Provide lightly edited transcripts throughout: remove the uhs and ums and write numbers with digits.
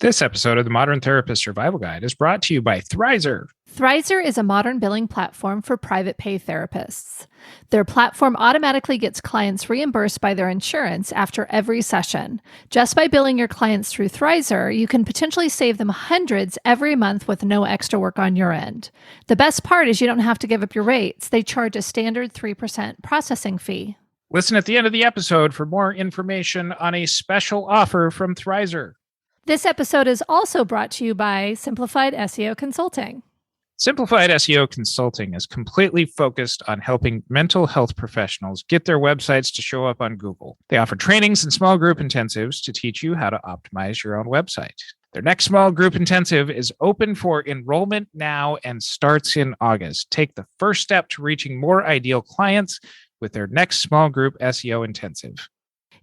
This episode of the Modern Therapist Survival Guide is brought to you by Thrizer. Thrizer is a modern billing platform for private pay therapists. Their platform automatically gets clients reimbursed by their insurance after every session. Just by billing your clients through Thrizer, you can potentially save them hundreds every month with no extra work on your end. The best part is you don't have to give up your rates. They charge a standard 3% processing fee. Listen at the end of the episode for more information on a special offer from Thrizer. This episode is also brought to you by Simplified SEO Consulting. Simplified SEO Consulting is completely focused on helping mental health professionals get their websites to show up on Google. They offer trainings and small group intensives to teach you how to optimize your own website. Their next small group intensive is open for enrollment now and starts in August. Take the first step to reaching more ideal clients with their next small group SEO intensive.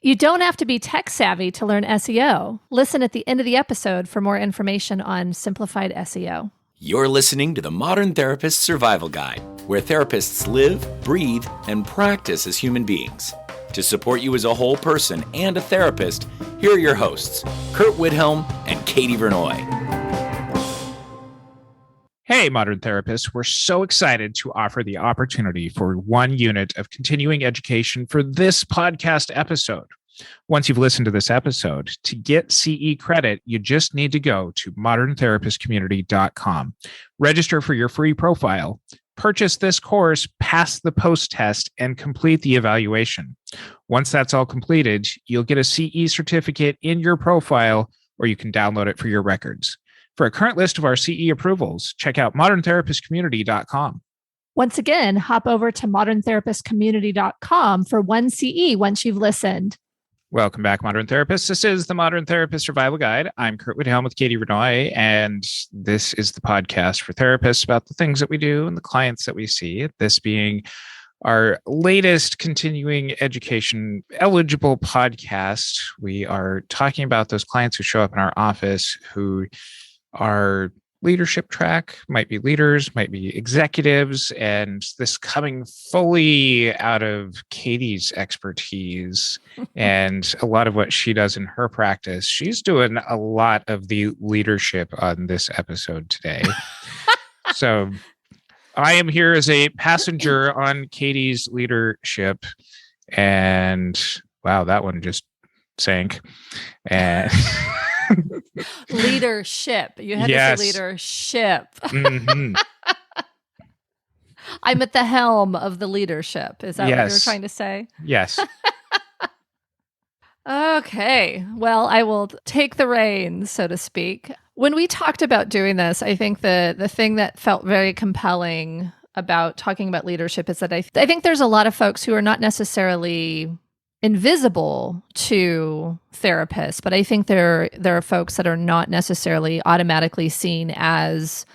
You don't have to be tech savvy to learn SEO. Listen at the end of the episode for more information on simplified SEO. You're listening to the Modern Therapist Survival Guide, where therapists live, breathe, and practice as human beings. To support you as a whole person and a therapist, here are your hosts, Curt and Katie Vernoy. Hey, Modern Therapists, we're so excited to offer the opportunity for 1 unit of continuing education for this podcast episode. Once you've listened to this episode, to get CE credit, you just need to go to moderntherapistcommunity.com, register for your free profile, purchase this course, pass the post test, and complete the evaluation. Once that's all completed, you'll get a CE certificate in your profile, or you can download it for your records. For a current list of our CE approvals, check out moderntherapistcommunity.com. Once again, hop over to moderntherapistcommunity.com for 1 CE once you've listened. Welcome back, Modern Therapists. This is the Modern Therapist Survival Guide. I'm Curt with Katie Vernoy, and this is the podcast for therapists about the things that we do and the clients that we see. This being our latest continuing education eligible podcast. We are talking about those clients who show up in our office who are leadership track, might be leaders, might be executives, and this coming fully out of Katie's expertise and a lot of what she does in her practice. She's doing a lot of the leadership on this episode today. So I am here as a passenger on Katie's leadership, and wow, that one just sank. And leadership. You had to say leadership. Mm-hmm. I'm at the helm of the leadership. Is that what you were trying to say? Yes. Okay. Well, I will take the reins, so to speak. When we talked about doing this, I think the thing that felt very compelling about talking about leadership is that I think there's a lot of folks who are not necessarily invisible to therapists, but I think there are folks that are not necessarily automatically seen as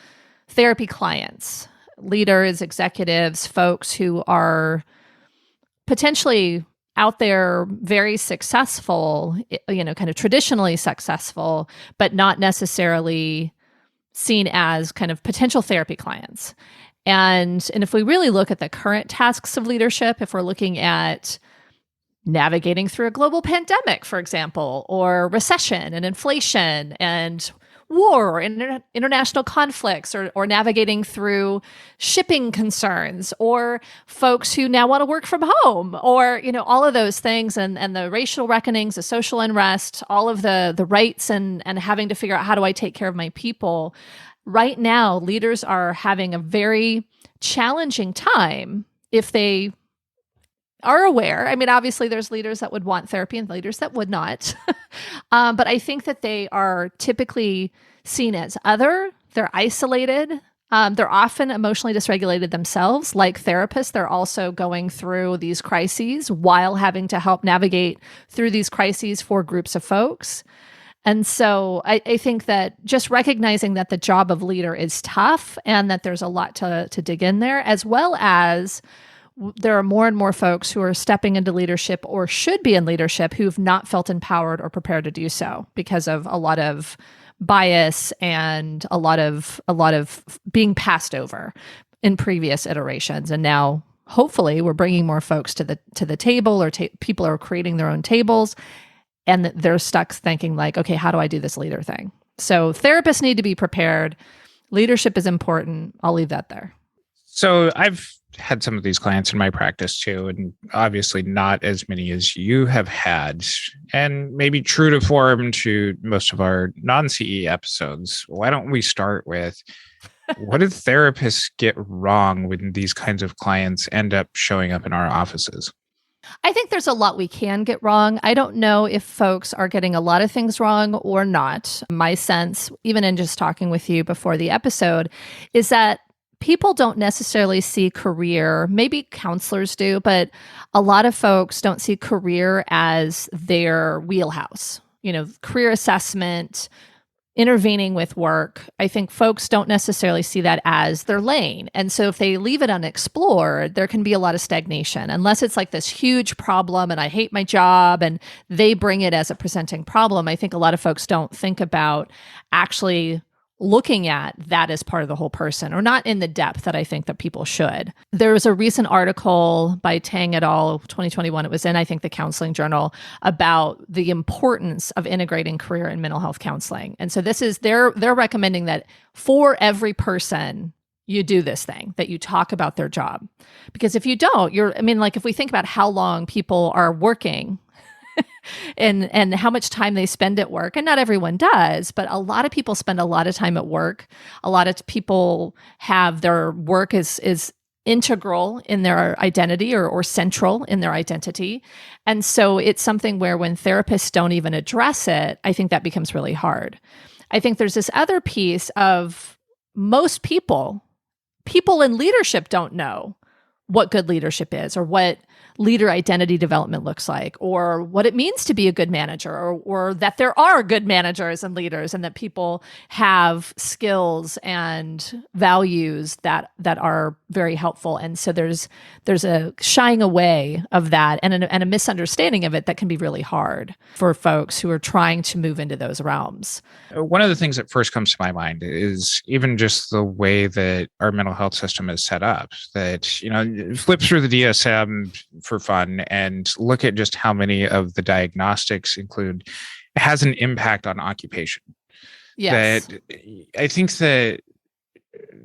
therapy clients, leaders, executives, folks who are potentially out there very successful, kind of traditionally successful, but not necessarily seen as kind of potential therapy clients. And if we really look at the current tasks of leadership, if we're looking at navigating through a global pandemic, for example, or recession and inflation and war or international conflicts, or navigating through shipping concerns, or folks who now want to work from home, or all of those things, and the racial reckonings, the social unrest, all of the rights, and having to figure out how do I take care of my people. Right now, leaders are having a very challenging time if they are aware. I mean, obviously there's leaders that would want therapy and leaders that would not. But I think that they are typically seen as other. They're isolated. They're often emotionally dysregulated themselves. Like therapists, they're also going through these crises while having to help navigate through these crises for groups of folks. And so I think that just recognizing that the job of leader is tough and that there's a lot to dig in there, as well as there are more and more folks who are stepping into leadership or should be in leadership who've not felt empowered or prepared to do so because of a lot of bias and a lot of being passed over in previous iterations. And now, hopefully, we're bringing more folks to the table, or people are creating their own tables, and they're stuck thinking like, okay, how do I do this leader thing? So therapists need to be prepared. Leadership is important. I'll leave that there. So I've had some of these clients in my practice too, and obviously not as many as you have had. And maybe true to form to most of our non-CE episodes, why don't we start with what do therapists get wrong when these kinds of clients end up showing up in our offices? I think there's a lot we can get wrong. I don't know if folks are getting a lot of things wrong or not. My sense, even in just talking with you before the episode, is that people don't necessarily see career, maybe counselors do, but a lot of folks don't see career as their wheelhouse. Career assessment, intervening with work. I think folks don't necessarily see that as their lane. And so if they leave it unexplored, there can be a lot of stagnation, unless it's like this huge problem and I hate my job and they bring it as a presenting problem. I think a lot of folks don't think about actually looking at that as part of the whole person, or not in the depth that I think that people should. There was a recent article by Tang et al., 2021, it was in, I think, the Counseling Journal, about the importance of integrating career and mental health counseling. And so they're recommending that for every person, you do this thing, that you talk about their job. Because if you don't, if we think about how long people are working and how much time they spend at work, and not everyone does, but a lot of people spend a lot of time at work. A lot of people have their work is integral in their identity or central in their identity. And so it's something where when therapists don't even address it, I think that becomes really hard. I think there's this other piece of most people in leadership don't know what good leadership is, or what leader identity development looks like, or what it means to be a good manager, or that there are good managers and leaders, and that people have skills and values that are very helpful. And so there's a shying away of that and a misunderstanding of it that can be really hard for folks who are trying to move into those realms. One of the things that first comes to my mind is even just the way that our mental health system is set up, that, flip through the DSM for fun and look at just how many of the diagnostics has an impact on occupation. Yes. That I think that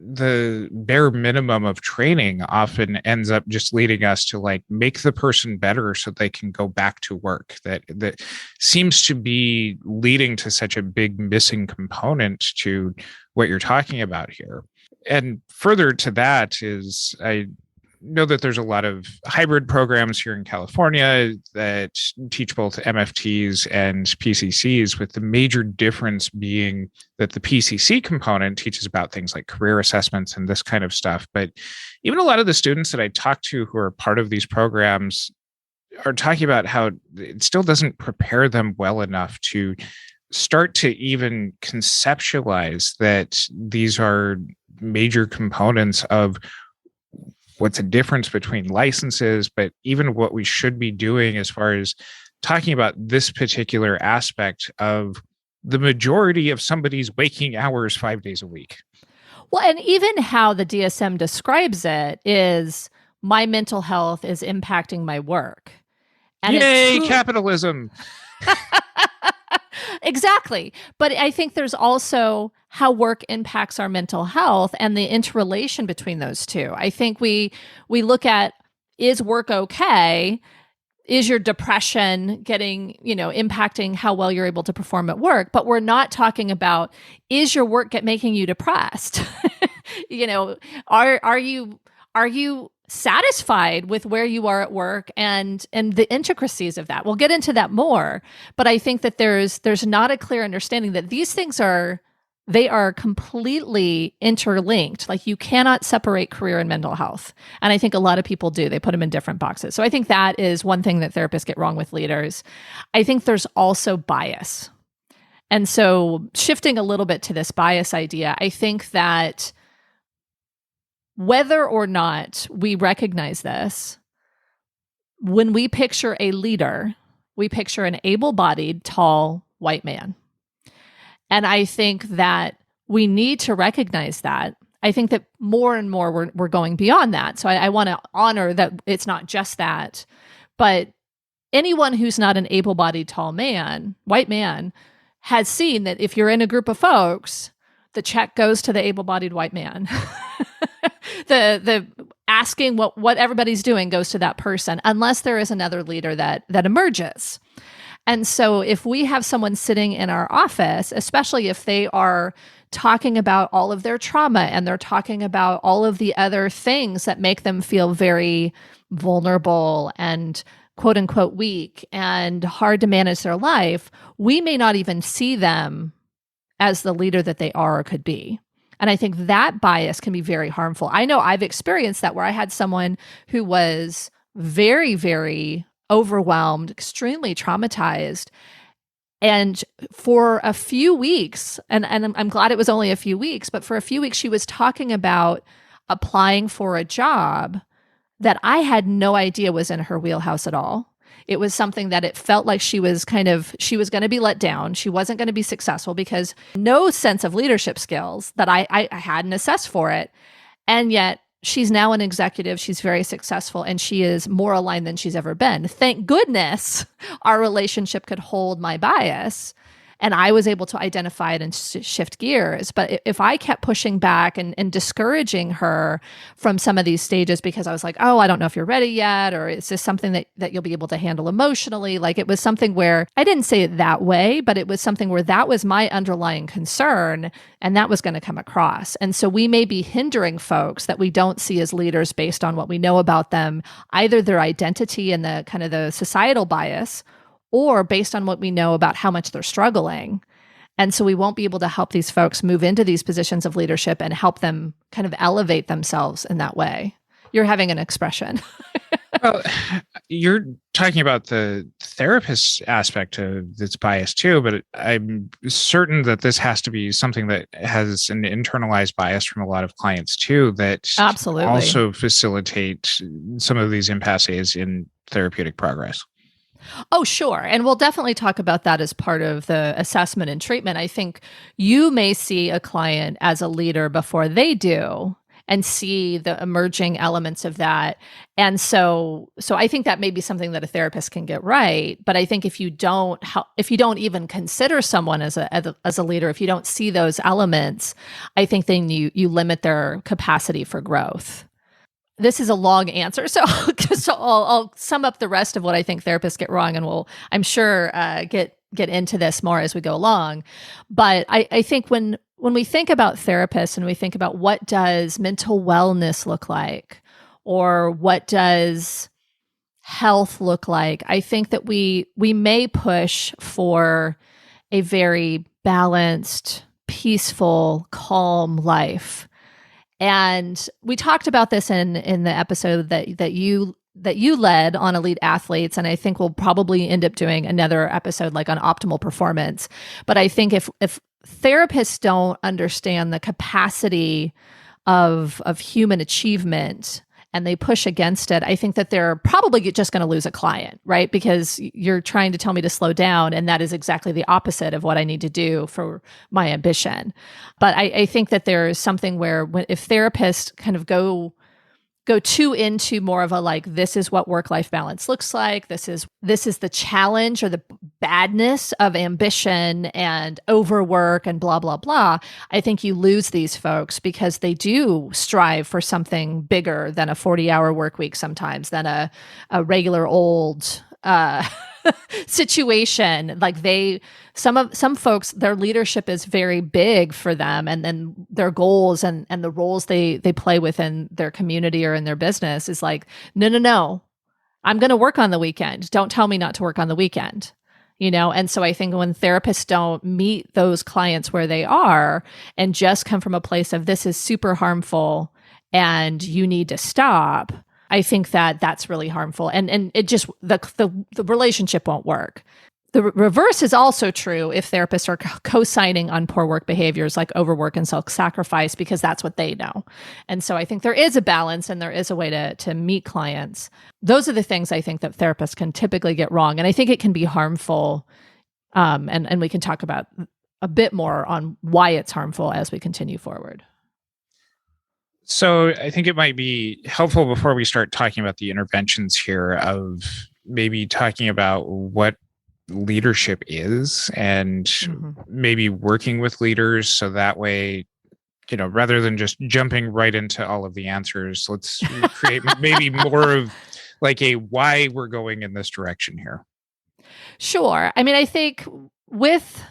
the bare minimum of training often ends up just leading us to make the person better so they can go back to work. That seems to be leading to such a big missing component to what you're talking about here. And further to that is, I know that there's a lot of hybrid programs here in California that teach both MFTs and PCCs, with the major difference being that the PCC component teaches about things like career assessments and this kind of stuff. But even a lot of the students that I talk to who are part of these programs are talking about how it still doesn't prepare them well enough to start to even conceptualize that these are major components of what's the difference between licenses, but even what we should be doing as far as talking about this particular aspect of the majority of somebody's waking hours 5 days a week. Well, and even how the DSM describes it is, my mental health is impacting my work. And yay, capitalism. Exactly. But I think there's also how work impacts our mental health and the interrelation between those two. I think we look at, is work okay? Is your depression impacting how well you're able to perform at work? But we're not talking about, is your work making you depressed? Are you satisfied with where you are at work and the intricacies of that? We'll get into that more, but I think that there's not a clear understanding that these things are completely interlinked. Like, you cannot separate career and mental health. And I think a lot of people do. They put them in different boxes. So I think that is one thing that therapists get wrong with leaders. I think there's also bias. And so shifting a little bit to this bias idea, I think that whether or not we recognize this, when we picture a leader, we picture an able-bodied, tall, white man. And I think that we need to recognize that. I think that more and more we're going beyond that. So I want to honor that it's not just that. But anyone who's not an able-bodied, tall man, white man, has seen that if you're in a group of folks, the check goes to the able-bodied white man. The asking what everybody's doing goes to that person, unless there is another leader that emerges. And so if we have someone sitting in our office, especially if they are talking about all of their trauma and they're talking about all of the other things that make them feel very vulnerable and quote unquote weak and hard to manage their life, we may not even see them as the leader that they are or could be. And I think that bias can be very harmful. I know I've experienced that, where I had someone who was very, very overwhelmed, extremely traumatized. And for a few weeks, and I'm glad it was only a few weeks, but for a few weeks, she was talking about applying for a job that I had no idea was in her wheelhouse at all. It was something that it felt like she was going to be let down. She wasn't going to be successful because no sense of leadership skills that I hadn't assessed for it. And yet she's now an executive. She's very successful and she is more aligned than she's ever been. Thank goodness our relationship could hold my bias. And I was able to identify it and shift gears. But if I kept pushing back and discouraging her from some of these stages because I was like, oh, I don't know if you're ready yet, or is this something that you'll be able to handle emotionally? Like, it was something where I didn't say it that way, but it was something where that was my underlying concern and that was going to come across. And so we may be hindering folks that we don't see as leaders based on what we know about them, either their identity and the kind of the societal bias, or based on what we know about how much they're struggling. And so we won't be able to help these folks move into these positions of leadership and help them kind of elevate themselves in that way. You're having an expression. Well, you're talking about the therapist aspect of this bias too, but I'm certain that this has to be something that has an internalized bias from a lot of clients too, that absolutely also facilitate some of these impasses in therapeutic progress. Oh, sure. And we'll definitely talk about that as part of the assessment and treatment. I think you may see a client as a leader before they do and see the emerging elements of that. And so I think that may be something that a therapist can get right. But I think if you don't even consider someone as a leader, if you don't see those elements, I think then you limit their capacity for growth. This is a long answer, so I'll sum up the rest of what I think therapists get wrong, and we'll, I'm sure, get into this more as we go along. But I think when we think about therapists and we think about what does mental wellness look like, or what does health look like, I think that we may push for a very balanced, peaceful, calm life. And we talked about this in the episode that you led on elite athletes, and I think we'll probably end up doing another episode like on optimal performance. But I think if therapists don't understand the capacity of human achievement and they push against it, I think that they're probably just going to lose a client, right? Because you're trying to tell me to slow down, and that is exactly the opposite of what I need to do for my ambition. But I think that there is something where if therapists kind of go too into more of a like, this is what work-life balance looks like, this is the challenge or the badness of ambition and overwork and blah, blah, blah, I think you lose these folks because they do strive for something bigger than a 40-hour work week sometimes, than a regular old situation. Like some folks, their leadership is very big for them, and then their goals and the roles they play within their community or in their business is like, no, I'm going to work on the weekend. Don't tell me not to work on the weekend. And so I think when therapists don't meet those clients where they are and just come from a place of this is super harmful and you need to stop, I think that that's really harmful. And it just, the relationship won't work. The reverse is also true if therapists are co-signing on poor work behaviors like overwork and self-sacrifice, because that's what they know. And so I think there is a balance and there is a way to meet clients. Those are the things I think that therapists can typically get wrong. And I think it can be harmful. And we can talk about a bit more on why it's harmful as we continue forward. So I think it might be helpful before we start talking about the interventions here of maybe talking about what leadership is, and maybe working with leaders so that way, rather than just jumping right into all of the answers, let's create maybe more of like a why we're going in this direction here. Sure. I mean, I think with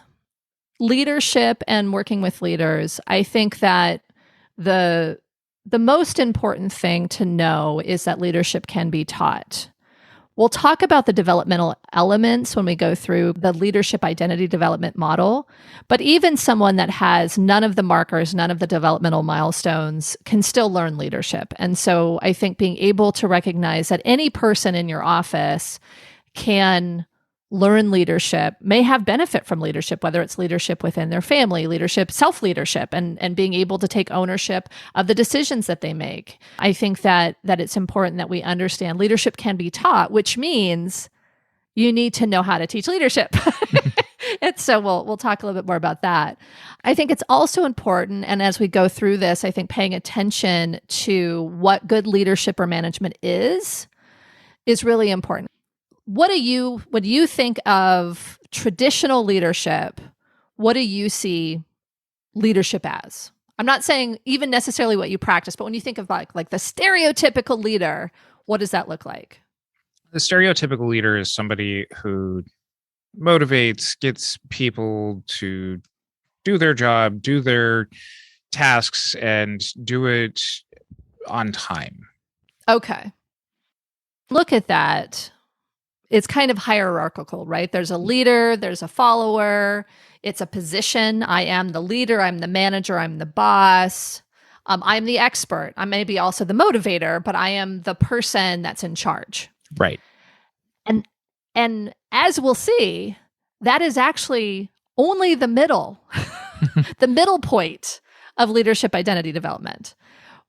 leadership and working with leaders, I think that the most important thing to know is that leadership can be taught. We'll talk about the developmental elements when we go through the leadership identity development model, but even someone that has none of the markers, none of the developmental milestones can still learn leadership. And so I think being able to recognize that any person in your office can learn leadership, may have benefit from leadership, whether it's leadership within their family, leadership, self-leadership, and being able to take ownership of the decisions that they make. I think that it's important that we understand leadership can be taught, which means you need to know how to teach leadership. And so we'll talk a little bit more about that. I think it's also important, and as we go through this, I think paying attention to what good leadership or management is really important. When you think of traditional leadership, what do you see leadership as? I'm not saying even necessarily what you practice, but when you think of like the stereotypical leader, what does that look like? The stereotypical leader is somebody who motivates, gets people to do their job, do their tasks, and do it on time. Okay. Look at that. It's kind of hierarchical, right? There's a leader, there's a follower, it's a position. I am the leader, I'm the manager, I'm the boss, I'm the expert. I may be also the motivator, but I am the person that's in charge. Right. And as we'll see, that is actually only the middle, the middle point of leadership identity development.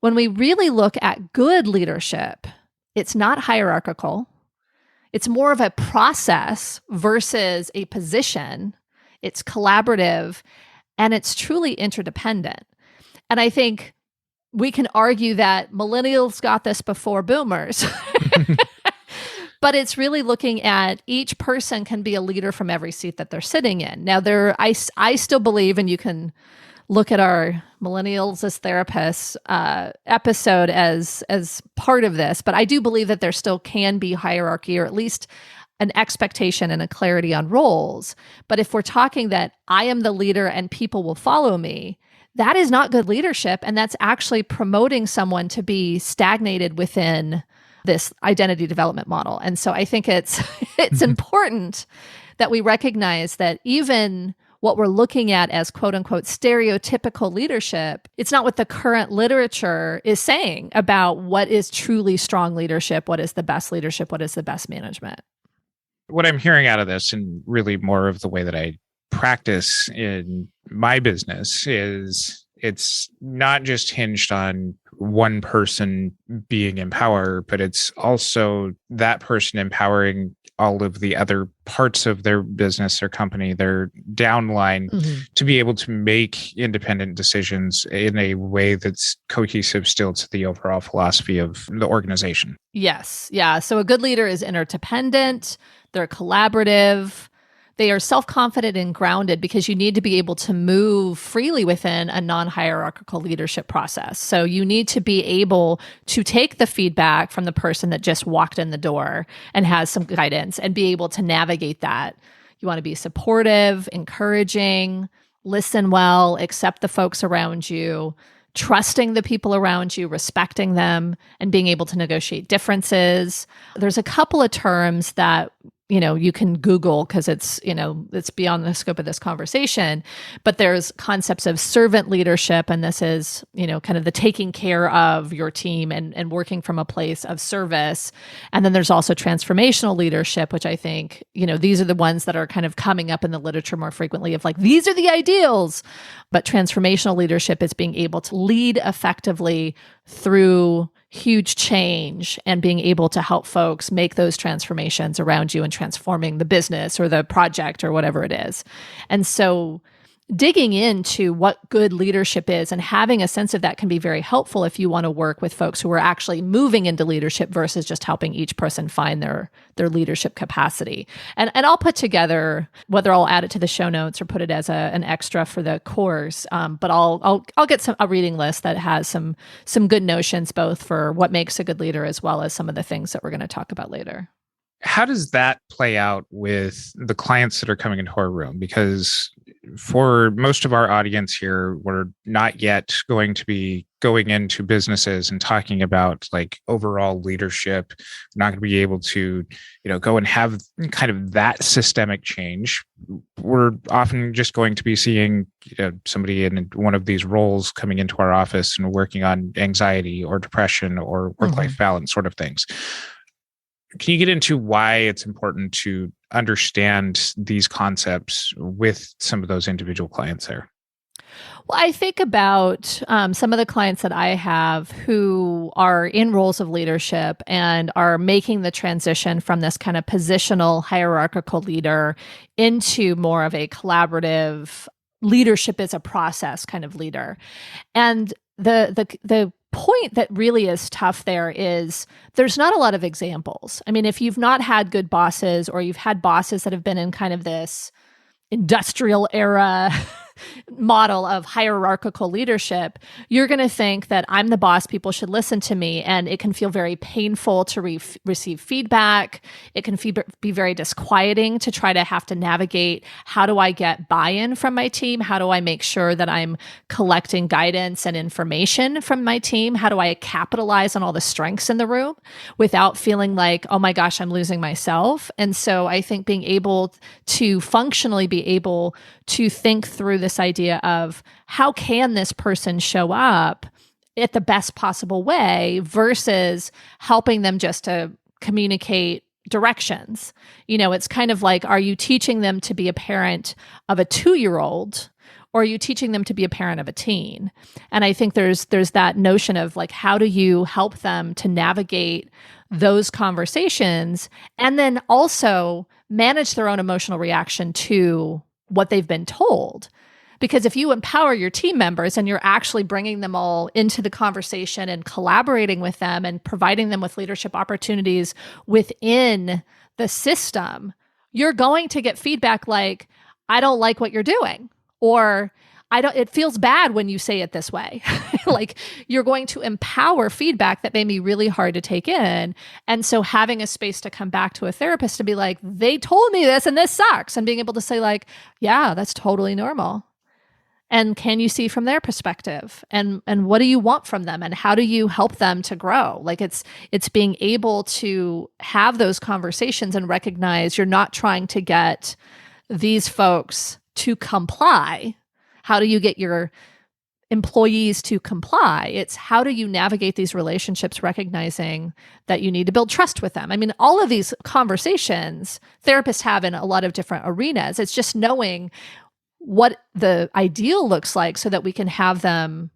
When we really look at good leadership, it's not hierarchical. It's more of a process versus a position. It's collaborative, and it's truly interdependent. And I think we can argue that millennials got this before boomers, but it's really looking at each person can be a leader from every seat that they're sitting in. Now, I still believe, and you can look at our Millennials as Therapists episode as part of this, but I do believe that there still can be hierarchy, or at least an expectation and a clarity on roles. But if we're talking that I am the leader and people will follow me, that is not good leadership. And that's actually promoting someone to be stagnated within this identity development model. And so I think it's important that we recognize that even what we're looking at as quote unquote stereotypical leadership, it's not what the current literature is saying about what is truly strong leadership, what is the best leadership, what is the best management. What I'm hearing out of this, and really more of the way that I practice in my business, is it's not just hinged on one person being in power, but it's also that person empowering all of the other parts of their business, their company, their downline, to be able to make independent decisions in a way that's cohesive still to the overall philosophy of the organization. Yes. Yeah. So a good leader is interdependent. They're collaborative. They are self-confident and grounded, because you need to be able to move freely within a non-hierarchical leadership process. So you need to be able to take the feedback from the person that just walked in the door and has some guidance, and be able to navigate that. You want to be supportive, encouraging, listen well, accept the folks around you, trusting the people around you, respecting them, and being able to negotiate differences. There's a couple of terms that you can Google, because it's beyond the scope of this conversation, but there's concepts of servant leadership. And this is, kind of the taking care of your team and working from a place of service. And then there's also transformational leadership, which I think, these are the ones that are kind of coming up in the literature more frequently of like, these are the ideals. But transformational leadership is being able to lead effectively through huge change and being able to help folks make those transformations around you and transforming the business or the project or whatever it is. And so digging into what good leadership is and having a sense of that can be very helpful if you want to work with folks who are actually moving into leadership versus just helping each person find their leadership capacity. And I'll put together, whether I'll add it to the show notes or put it as an extra for the course, but I'll get a reading list that has some good notions both for what makes a good leader as well as some of the things that we're going to talk about later. How does that play out with the clients that are coming into our room? Because for most of our audience here, we're not yet going to be going into businesses and talking about like overall leadership. We're not going to be able to, go and have kind of that systemic change. We're often just going to be seeing somebody in one of these roles coming into our office and working on anxiety or depression or work-life balance sort of things. Can you get into why it's important to understand these concepts with some of those individual clients there? Well, I think about some of the clients that I have who are in roles of leadership and are making the transition from this kind of positional hierarchical leader into more of a collaborative leadership as a process kind of leader. And the point that really is tough there is there's not a lot of examples. I mean, if you've not had good bosses or you've had bosses that have been in kind of this industrial era model of hierarchical leadership, you're going to think that I'm the boss, people should listen to me, and it can feel very painful to receive feedback. It can be very disquieting to try to have to navigate, how do I get buy-in from my team? How do I make sure that I'm collecting guidance and information from my team? How do I capitalize on all the strengths in the room without feeling like, oh my gosh, I'm losing myself? And so I think being able to functionally be able to think through this idea of how can this person show up at the best possible way versus helping them just to communicate directions. It's kind of like, are you teaching them to be a parent of a 2-year-old or are you teaching them to be a parent of a teen? And I think there's that notion of like, how do you help them to navigate those conversations and then also manage their own emotional reaction to what they've been told. Because if you empower your team members and you're actually bringing them all into the conversation and collaborating with them and providing them with leadership opportunities within the system, you're going to get feedback like, I don't like what you're doing, or it feels bad when you say it this way. Like you're going to empower feedback that may be really hard to take in. And so having a space to come back to a therapist to be like, they told me this and this sucks. And being able to say like, yeah, that's totally normal. And can you see from their perspective? And what do you want from them? And how do you help them to grow? Like it's being able to have those conversations and recognize you're not trying to get these folks to comply. How do you get your employees to comply? It's how do you navigate these relationships, recognizing that you need to build trust with them? I mean, all of these conversations therapists have in a lot of different arenas. It's just knowing what the ideal looks like so that we can have them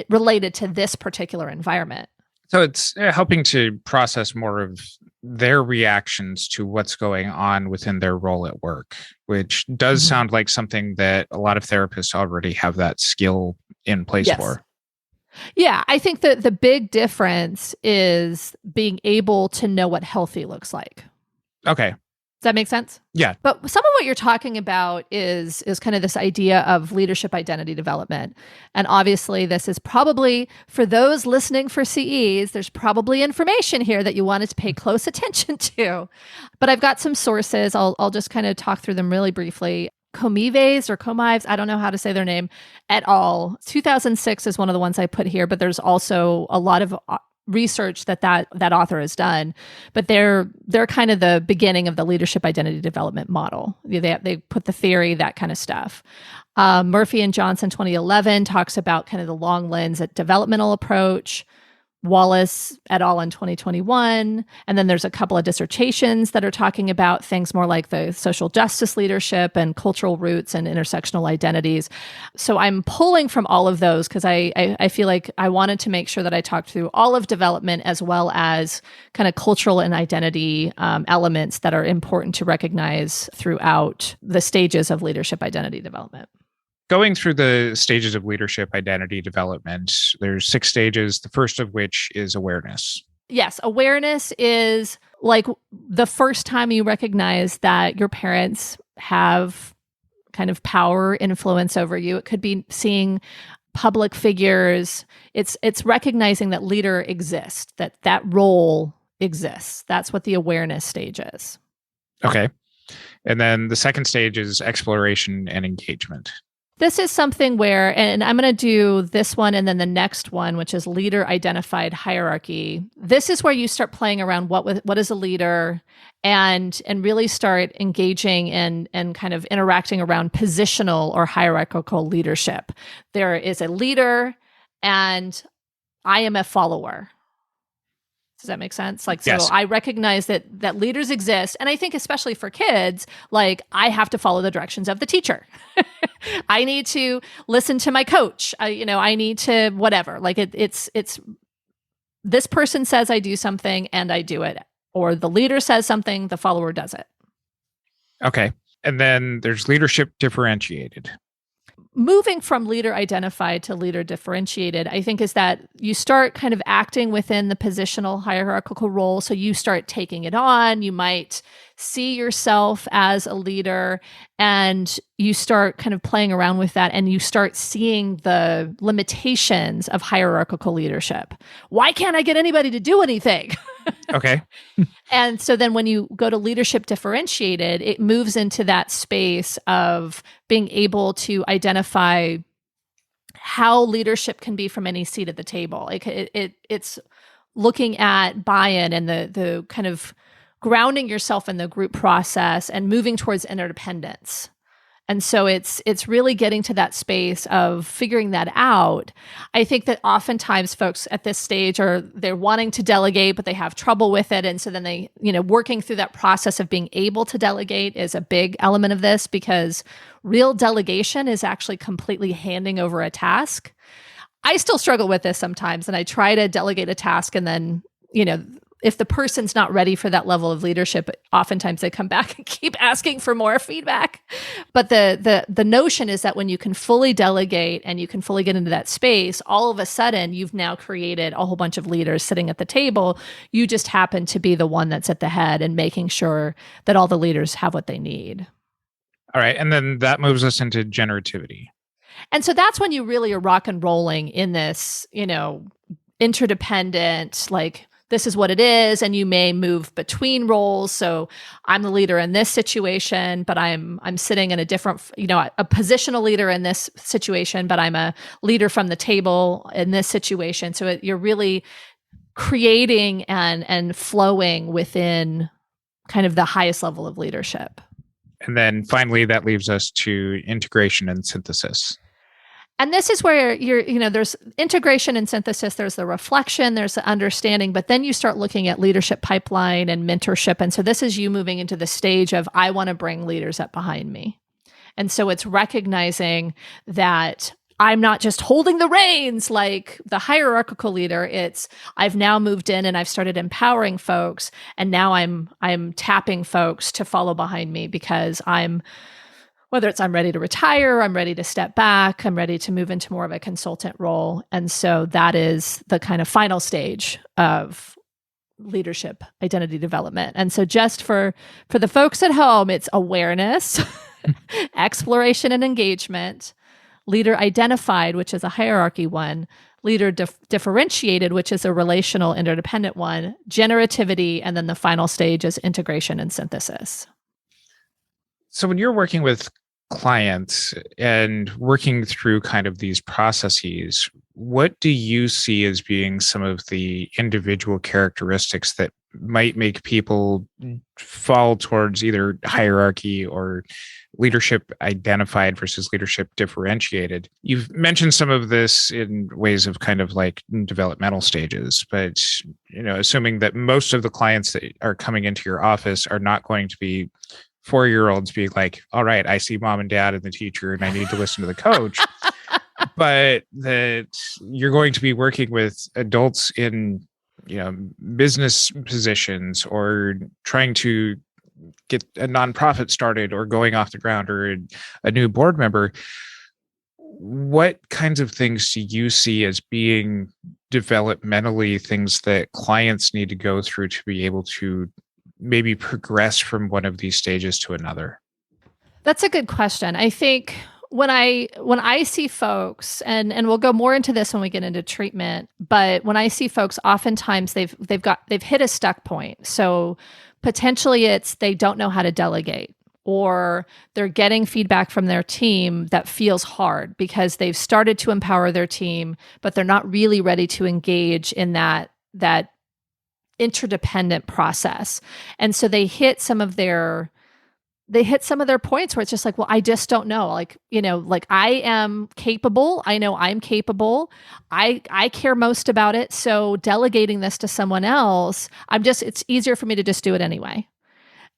related to this particular environment. So it's helping to process more of their reactions to what's going on within their role at work, which does sound like something that a lot of therapists already have that skill in place for. Yeah, I think that the big difference is being able to know what healthy looks like. Okay. Does that make sense? Yeah. But some of what you're talking about is kind of this idea of leadership identity development. And obviously this is probably, for those listening for CEs, there's probably information here that you wanted to pay close attention to. But I've got some sources. I'll just kind of talk through them really briefly. Comives or Comives, I don't know how to say their name at all. 2006 is one of the ones I put here, but there's also a lot of research that author has done, but they're kind of the beginning of the leadership identity development model. They put the theory, that kind of stuff. Murphy and Johnson 2011 talks about kind of the long lens at developmental approach. Wallace et al. In 2021. And then there's a couple of dissertations that are talking about things more like the social justice leadership and cultural roots and intersectional identities. So I'm pulling from all of those because I feel like I wanted to make sure that I talked through all of development as well as kind of cultural and identity elements that are important to recognize throughout the stages of leadership identity development. going through the stages of leadership identity development, there's 6 stages, the first of which is awareness. Yes, awareness is like the first time you recognize that your parents have kind of power, influence over you. It could be seeing public figures. It's recognizing that leader exists, that role exists. That's what the awareness stage is. Okay. And then the second stage is exploration and engagement. This is something where, and I'm going to do this one and then the next one, which is leader identified hierarchy. This is where you start playing around what is a leader and really start engaging and kind of interacting around positional or hierarchical leadership. There is a leader and I am a follower. Does that make sense? Like, so yes. I recognize that leaders exist. And I think especially for kids, like I have to follow the directions of the teacher. I need to listen to my coach. I need to whatever. Like it's this person says I do something and I do it. Or the leader says something, the follower does it. Okay. And then there's leadership differentiated. Moving from leader identified to leader differentiated, I think, is that you start kind of acting within the positional hierarchical role. So you start taking it on. You might see yourself as a leader and you start kind of playing around with that and you start seeing the limitations of hierarchical leadership. Why can't I get anybody to do anything? Okay. And so then when you go to leadership differentiated, it moves into that space of being able to identify how leadership can be from any seat at the table. Like it's looking at buy-in and the kind of grounding yourself in the group process and moving towards interdependence. And so it's really getting to that space of figuring that out. I think that oftentimes folks at this stage they're wanting to delegate, but they have trouble with it. And so then they, working through that process of being able to delegate is a big element of this, because real delegation is actually completely handing over a task. I still struggle with this sometimes, and I try to delegate a task, and then, if the person's not ready for that level of leadership, oftentimes they come back and keep asking for more feedback. But the notion is that when you can fully delegate and you can fully get into that space, all of a sudden you've now created a whole bunch of leaders sitting at the table. You just happen to be the one that's at the head and making sure that all the leaders have what they need. All right. And then that moves us into generativity. And so that's when you really are rock and rolling in this, interdependent, like, this is what it is, and you may move between roles. So I'm the leader in this situation, but I'm sitting in a different, a positional leader in this situation, but I'm a leader from the table in this situation. So you're really creating and flowing within kind of the highest level of leadership. And then finally, that leaves us to integration and synthesis. And this is where there's integration and synthesis, there's the reflection, there's the understanding, but then you start looking at leadership pipeline and mentorship. And so this is you moving into the stage of, I want to bring leaders up behind me. And so it's recognizing that I'm not just holding the reins like the hierarchical leader. It's, I've now moved in and I've started empowering folks. And now I'm tapping folks to follow behind me, because whether it's I'm ready to retire, I'm ready to step back, I'm ready to move into more of a consultant role. And so that is the kind of final stage of leadership identity development. And so just for the folks at home, it's awareness, exploration and engagement, leader identified, which is a hierarchy one, leader differentiated, which is a relational interdependent one, generativity, and then the final stage is integration and synthesis. So when you're working with clients and working through kind of these processes, what do you see as being some of the individual characteristics that might make people fall towards either hierarchy or leadership identified versus leadership differentiated? You've mentioned some of this in ways of kind of like developmental stages, but assuming that most of the clients that are coming into your office are not going to be 4-year-olds being like, all right, I see mom and dad and the teacher and I need to listen to the coach, but that you're going to be working with adults in, business positions or trying to get a nonprofit started or going off the ground or a new board member. what kinds of things do you see as being developmentally things that clients need to go through to be able to maybe progress from one of these stages to another? That's a good question. I think when I see folks, and we'll go more into this when we get into treatment, but when I see folks, oftentimes they've hit a stuck point. So potentially it's they don't know how to delegate, or they're getting feedback from their team that feels hard because they've started to empower their team, but they're not really ready to engage in that interdependent process. And so they hit some of their points where it's just like, well, I just don't know. Like, like I am capable. I know I'm capable. I care most about it. So delegating this to someone else, it's easier for me to just do it anyway.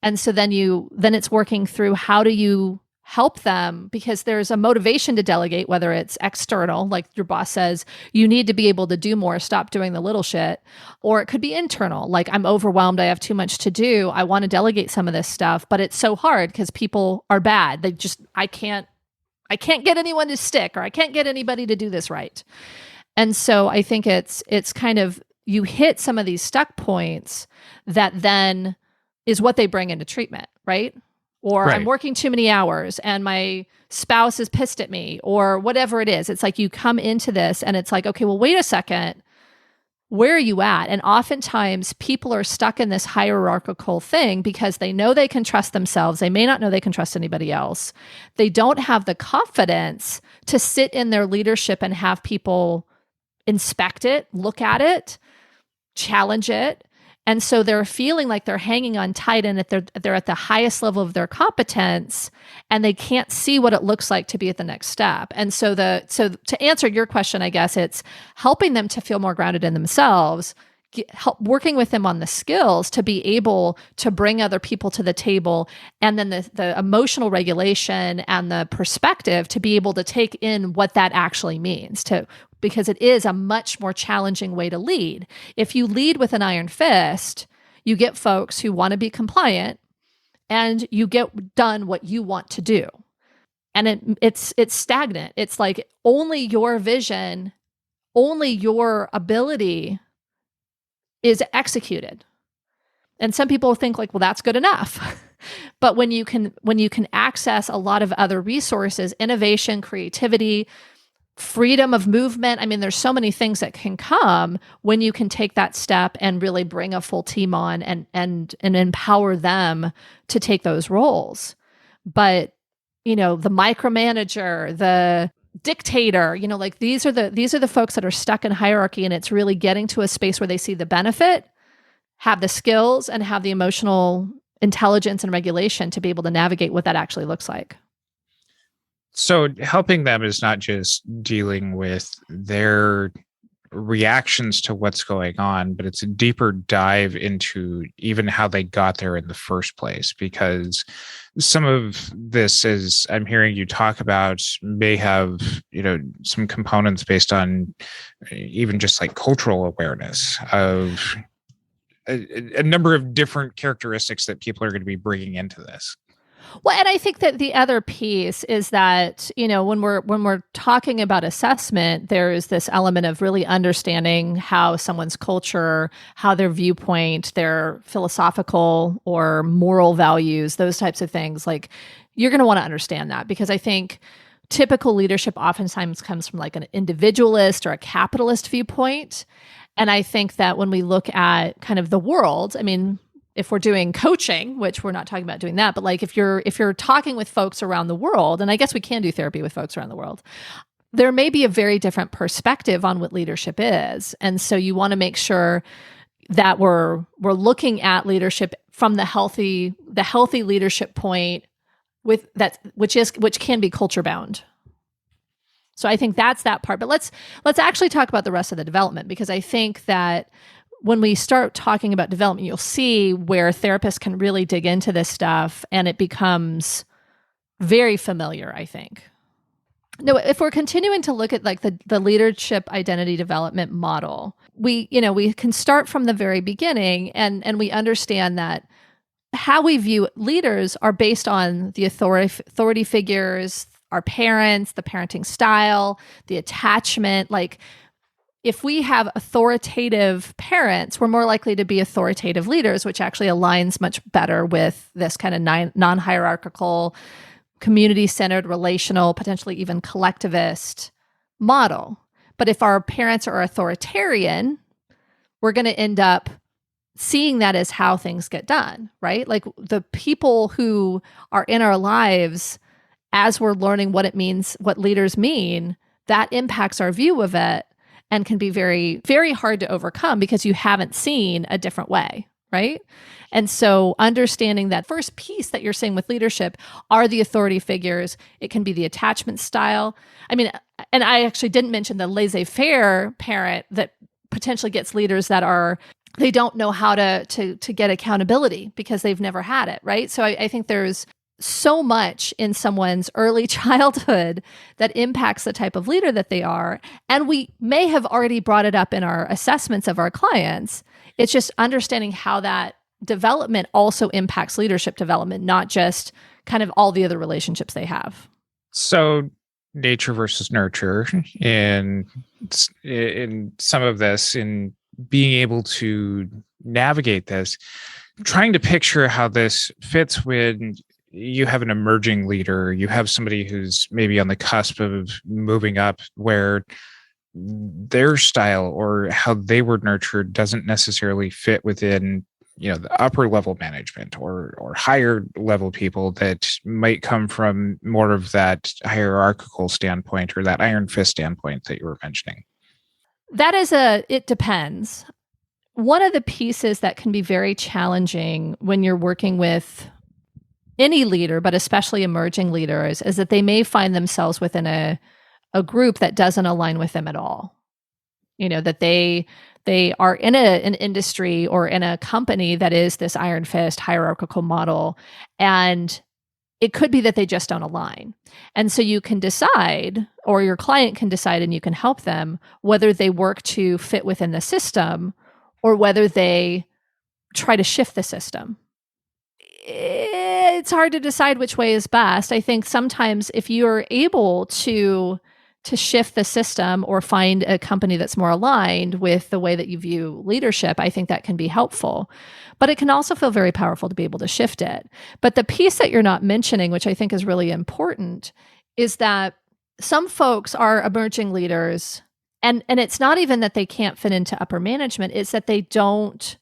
And so then it's working through how do you help them, because there's a motivation to delegate, whether it's external, like your boss says, you need to be able to do more, stop doing the little shit, or it could be internal, like I'm overwhelmed, I have too much to do, I want to delegate some of this stuff, but it's so hard because people are bad. I can't get anyone to stick, or I can't get anybody to do this right. And so I think it's kind of, you hit some of these stuck points that then is what they bring into treatment, right? Or right. I'm working too many hours and my spouse is pissed at me, or whatever it is. It's like you come into this and it's like, okay, well, wait a second. Where are you at? And oftentimes people are stuck in this hierarchical thing because they know they can trust themselves. They may not know they can trust anybody else. They don't have the confidence to sit in their leadership and have people inspect it, look at it, challenge it. And so they're feeling like they're hanging on tight and that they're at the highest level of their competence, and they can't see what it looks like to be at the next step. And so to answer your question, I guess it's helping them to feel more grounded in themselves, working with them on the skills to be able to bring other people to the table, and then the emotional regulation and the perspective to be able to take in what that actually means, because it is a much more challenging way to lead. If you lead with an iron fist, you get folks who want to be compliant and you get done what you want to do. And it's stagnant. It's like only your vision, only your ability is executed. And some people think like, well, that's good enough. But when you can access a lot of other resources, innovation, creativity, freedom of movement. I mean, there's so many things that can come when you can take that step and really bring a full team on and empower them to take those roles. But, the micromanager, the dictator, like these are the folks that are stuck in hierarchy, and it's really getting to a space where they see the benefit, have the skills, and have the emotional intelligence and regulation to be able to navigate what that actually looks like. So helping them is not just dealing with their reactions to what's going on, but it's a deeper dive into even how they got there in the first place. Because some of this, as I'm hearing you talk about, may have, some components based on even just like cultural awareness of a number of different characteristics that people are going to be bringing into this. Well, and I think that the other piece is that, when we're talking about assessment, there is this element of really understanding how someone's culture, how their viewpoint, their philosophical or moral values, those types of things, like you're going to want to understand that, because I think typical leadership oftentimes comes from like an individualist or a capitalist viewpoint. And I think that when we look at kind of the world, I mean, if we're doing coaching, which we're not talking about doing that, but like if you're talking with folks around the world, and I guess we can do therapy with folks around the world, there may be a very different perspective on what leadership is. And so you want to make sure that we're looking at leadership from the healthy leadership point with that, which can be culture bound. So I think that's that part. But let's actually talk about the rest of the development, because I think that when we start talking about development, you'll see where therapists can really dig into this stuff and it becomes very familiar, I think. No, if we're continuing to look at like the leadership identity development model, we can start from the very beginning and we understand that how we view leaders are based on the authority figures, our parents, the parenting style, the attachment. Like, if we have authoritative parents, we're more likely to be authoritative leaders, which actually aligns much better with this kind of non-hierarchical, community-centered, relational, potentially even collectivist model. But if our parents are authoritarian, we're going to end up seeing that as how things get done, right? Like, the people who are in our lives, as we're learning what it means, what leaders mean, that impacts our view of it and can be very, very hard to overcome because you haven't seen a different way, right? And so understanding that first piece that you're saying with leadership are the authority figures. It can be the attachment style. I mean, and I actually didn't mention the laissez-faire parent that potentially gets leaders that are, they don't know how to get accountability because they've never had it, right? So I think there's so much in someone's early childhood that impacts the type of leader that they are. And we may have already brought it up in our assessments of our clients. It's just understanding how that development also impacts leadership development, not just kind of all the other relationships they have. So nature versus nurture in some of this, in being able to navigate this, trying to picture how this fits when you have an emerging leader, you have somebody who's maybe on the cusp of moving up, where their style or how they were nurtured doesn't necessarily fit within, the upper level management or higher level people that might come from more of that hierarchical standpoint or that iron fist standpoint that you were mentioning. That is it depends. One of the pieces that can be very challenging when you're working with any leader, but especially emerging leaders, is that they may find themselves within a group that doesn't align with them at all. That they are in an industry or in a company that is this iron fist hierarchical model, and it could be that they just don't align. And so you can decide, or your client can decide, and you can help them whether they work to fit within the system or whether they try to shift the system. It's hard to decide which way is best. I think sometimes if you're able to shift the system or find a company that's more aligned with the way that you view leadership, I think that can be helpful. But it can also feel very powerful to be able to shift it. But the piece that you're not mentioning, which I think is really important, is that some folks are emerging leaders, and it's not even that they can't fit into upper management, it's that they don't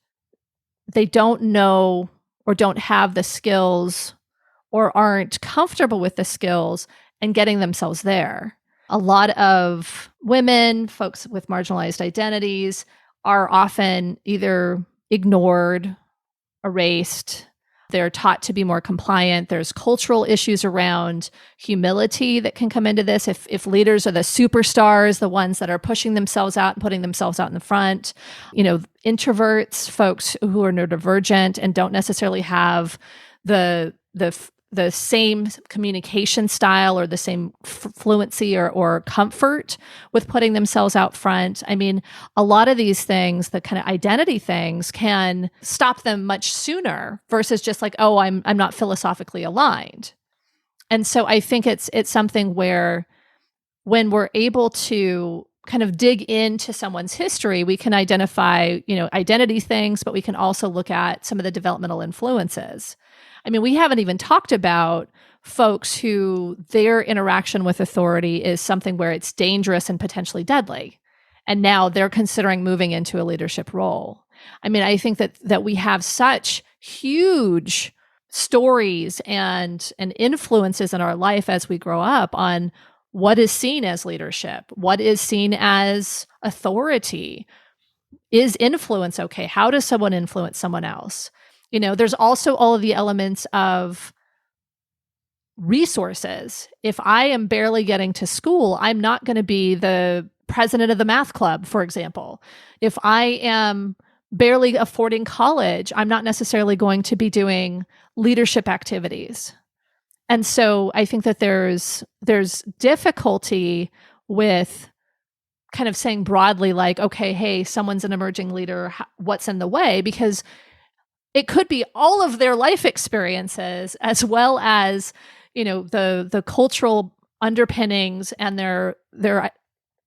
know or don't have the skills or aren't comfortable with the skills and getting themselves there. A lot of women, folks with marginalized identities, are often either ignored, erased. They're taught to be more compliant. There's cultural issues around humility that can come into this. If leaders are the superstars, the ones that are pushing themselves out and putting themselves out in the front, introverts, folks who are neurodivergent and don't necessarily have the same communication style or the same fluency or comfort with putting themselves out front. I mean, a lot of these things, the kind of identity things, can stop them much sooner versus just like, oh, I'm not philosophically aligned. And so I think it's something where when we're able to kind of dig into someone's history, we can identify, identity things, but we can also look at some of the developmental influences. I mean, we haven't even talked about folks who their interaction with authority is something where it's dangerous and potentially deadly. And now they're considering moving into a leadership role. I mean, I think that we have such huge stories and influences in our life as we grow up on what is seen as leadership, what is seen as authority. Is influence okay? How does someone influence someone else? There's also all of the elements of resources. If I am barely getting to school, I'm not going to be the president of the math club, for example. If I am barely affording college, I'm not necessarily going to be doing leadership activities. And so I think that there's difficulty with kind of saying broadly, like, okay, hey, someone's an emerging leader, what's in the way? Because it could be all of their life experiences as well as, the cultural underpinnings and their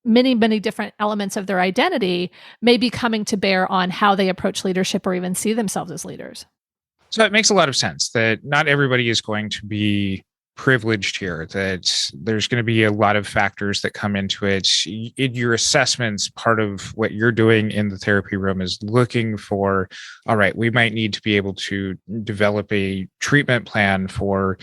many, many different elements of their identity may be coming to bear on how they approach leadership or even see themselves as leaders. So it makes a lot of sense that not everybody is going to be privileged here, that there's going to be a lot of factors that come into it. In your assessments, part of what you're doing in the therapy room is looking for, all right, we might need to be able to develop a treatment plan for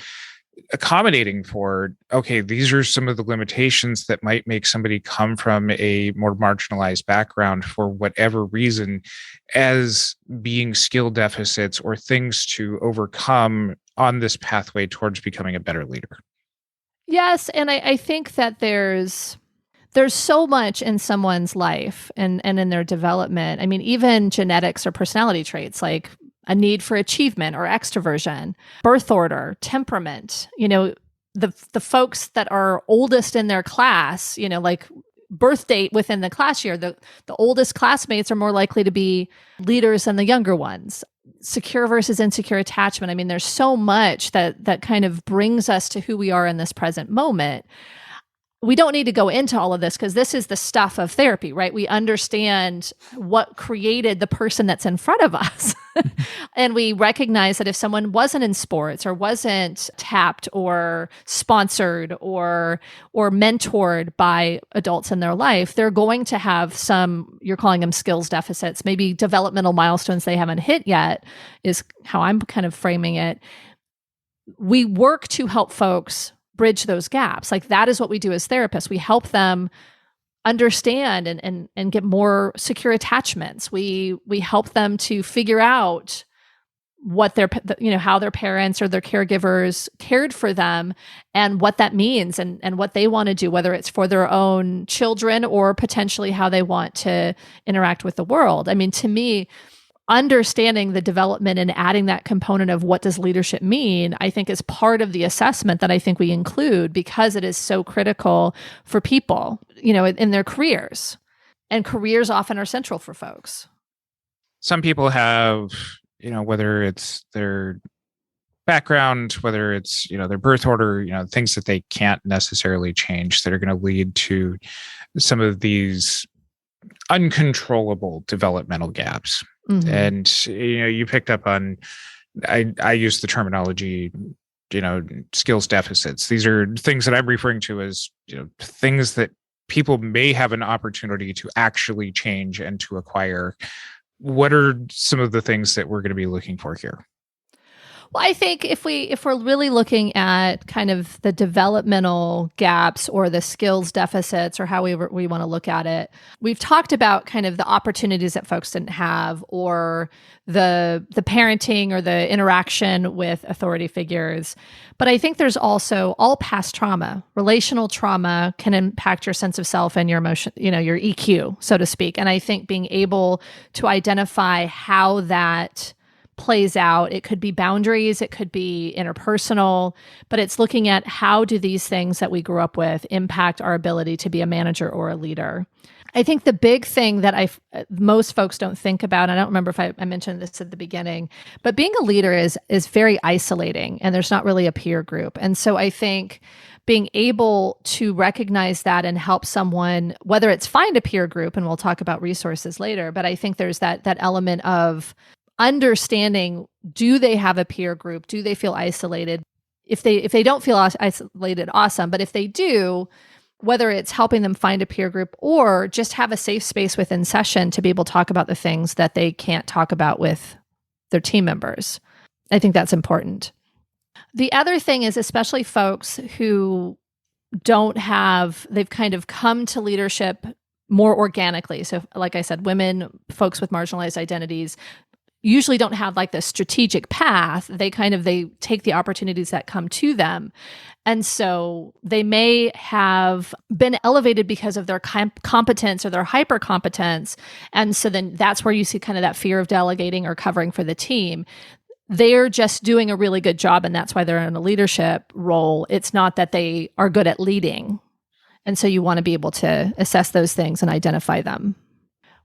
accommodating for, okay, these are some of the limitations that might make somebody come from a more marginalized background for whatever reason as being skill deficits or things to overcome on this pathway towards becoming a better leader. Yes. And I think that there's so much in someone's life and in their development. I mean, even genetics or personality traits like a need for achievement or extroversion, birth order, temperament, the folks that are oldest in their class, like birth date within the class year, the oldest classmates are more likely to be leaders than the younger ones. Secure versus insecure attachment. I mean, there's so much that kind of brings us to who we are in this present moment. We don't need to go into all of this because this is the stuff of therapy, right? We understand what created the person that's in front of us. And we recognize that if someone wasn't in sports or wasn't tapped or sponsored or mentored by adults in their life, they're going to have some, you're calling them skills deficits, maybe developmental milestones they haven't hit yet, is how I'm kind of framing it. We work to help folks bridge those gaps. Like that is what we do as therapists. We help them understand and get more secure attachments. We help them to figure out what how their parents or their caregivers cared for them and what that means and what they want to do, whether it's for their own children or potentially how they want to interact with the world. I mean, to me, understanding the development and adding that component of what does leadership mean, I think is part of the assessment that I think we include because it is so critical for people, in their careers. And careers often are central for folks. Some people have, whether it's their background, whether it's, their birth order, things that they can't necessarily change that are going to lead to some of these uncontrollable developmental gaps. Mm-hmm. And, you picked up on, I use the terminology, skills deficits. These are things that I'm referring to as, things that people may have an opportunity to actually change and to acquire. What are some of the things that we're going to be looking for here? Well, I think if we're really looking at kind of the developmental gaps or the skills deficits or how we want to look at it, we've talked about kind of the opportunities that folks didn't have or the parenting or the interaction with authority figures. But I think there's also all past trauma. Relational trauma can impact your sense of self and your emotion, your EQ, so to speak. And I think being able to identify how that plays out. It could be boundaries, it could be interpersonal, but it's looking at how do these things that we grew up with impact our ability to be a manager or a leader. I think the big thing that most folks don't think about, and I don't remember if I mentioned this at the beginning, but being a leader is very isolating and there's not really a peer group. And so I think being able to recognize that and help someone, whether it's find a peer group, and we'll talk about resources later, but I think there's that element of understanding, do they have a peer group? Do they feel isolated? If they don't feel isolated, awesome. But if they do, whether it's helping them find a peer group or just have a safe space within session to be able to talk about the things that they can't talk about with their team members, I think that's important. The other thing is, especially folks who they've kind of come to leadership more organically. So like I said, women, folks with marginalized identities, usually don't have like the strategic path. They take the opportunities that come to them. And so they may have been elevated because of their competence or their hyper competence. And so then that's where you see kind of that fear of delegating or covering for the team. They're just doing a really good job and that's why they're in a leadership role. It's not that they are good at leading. And so you want to be able to assess those things and identify them.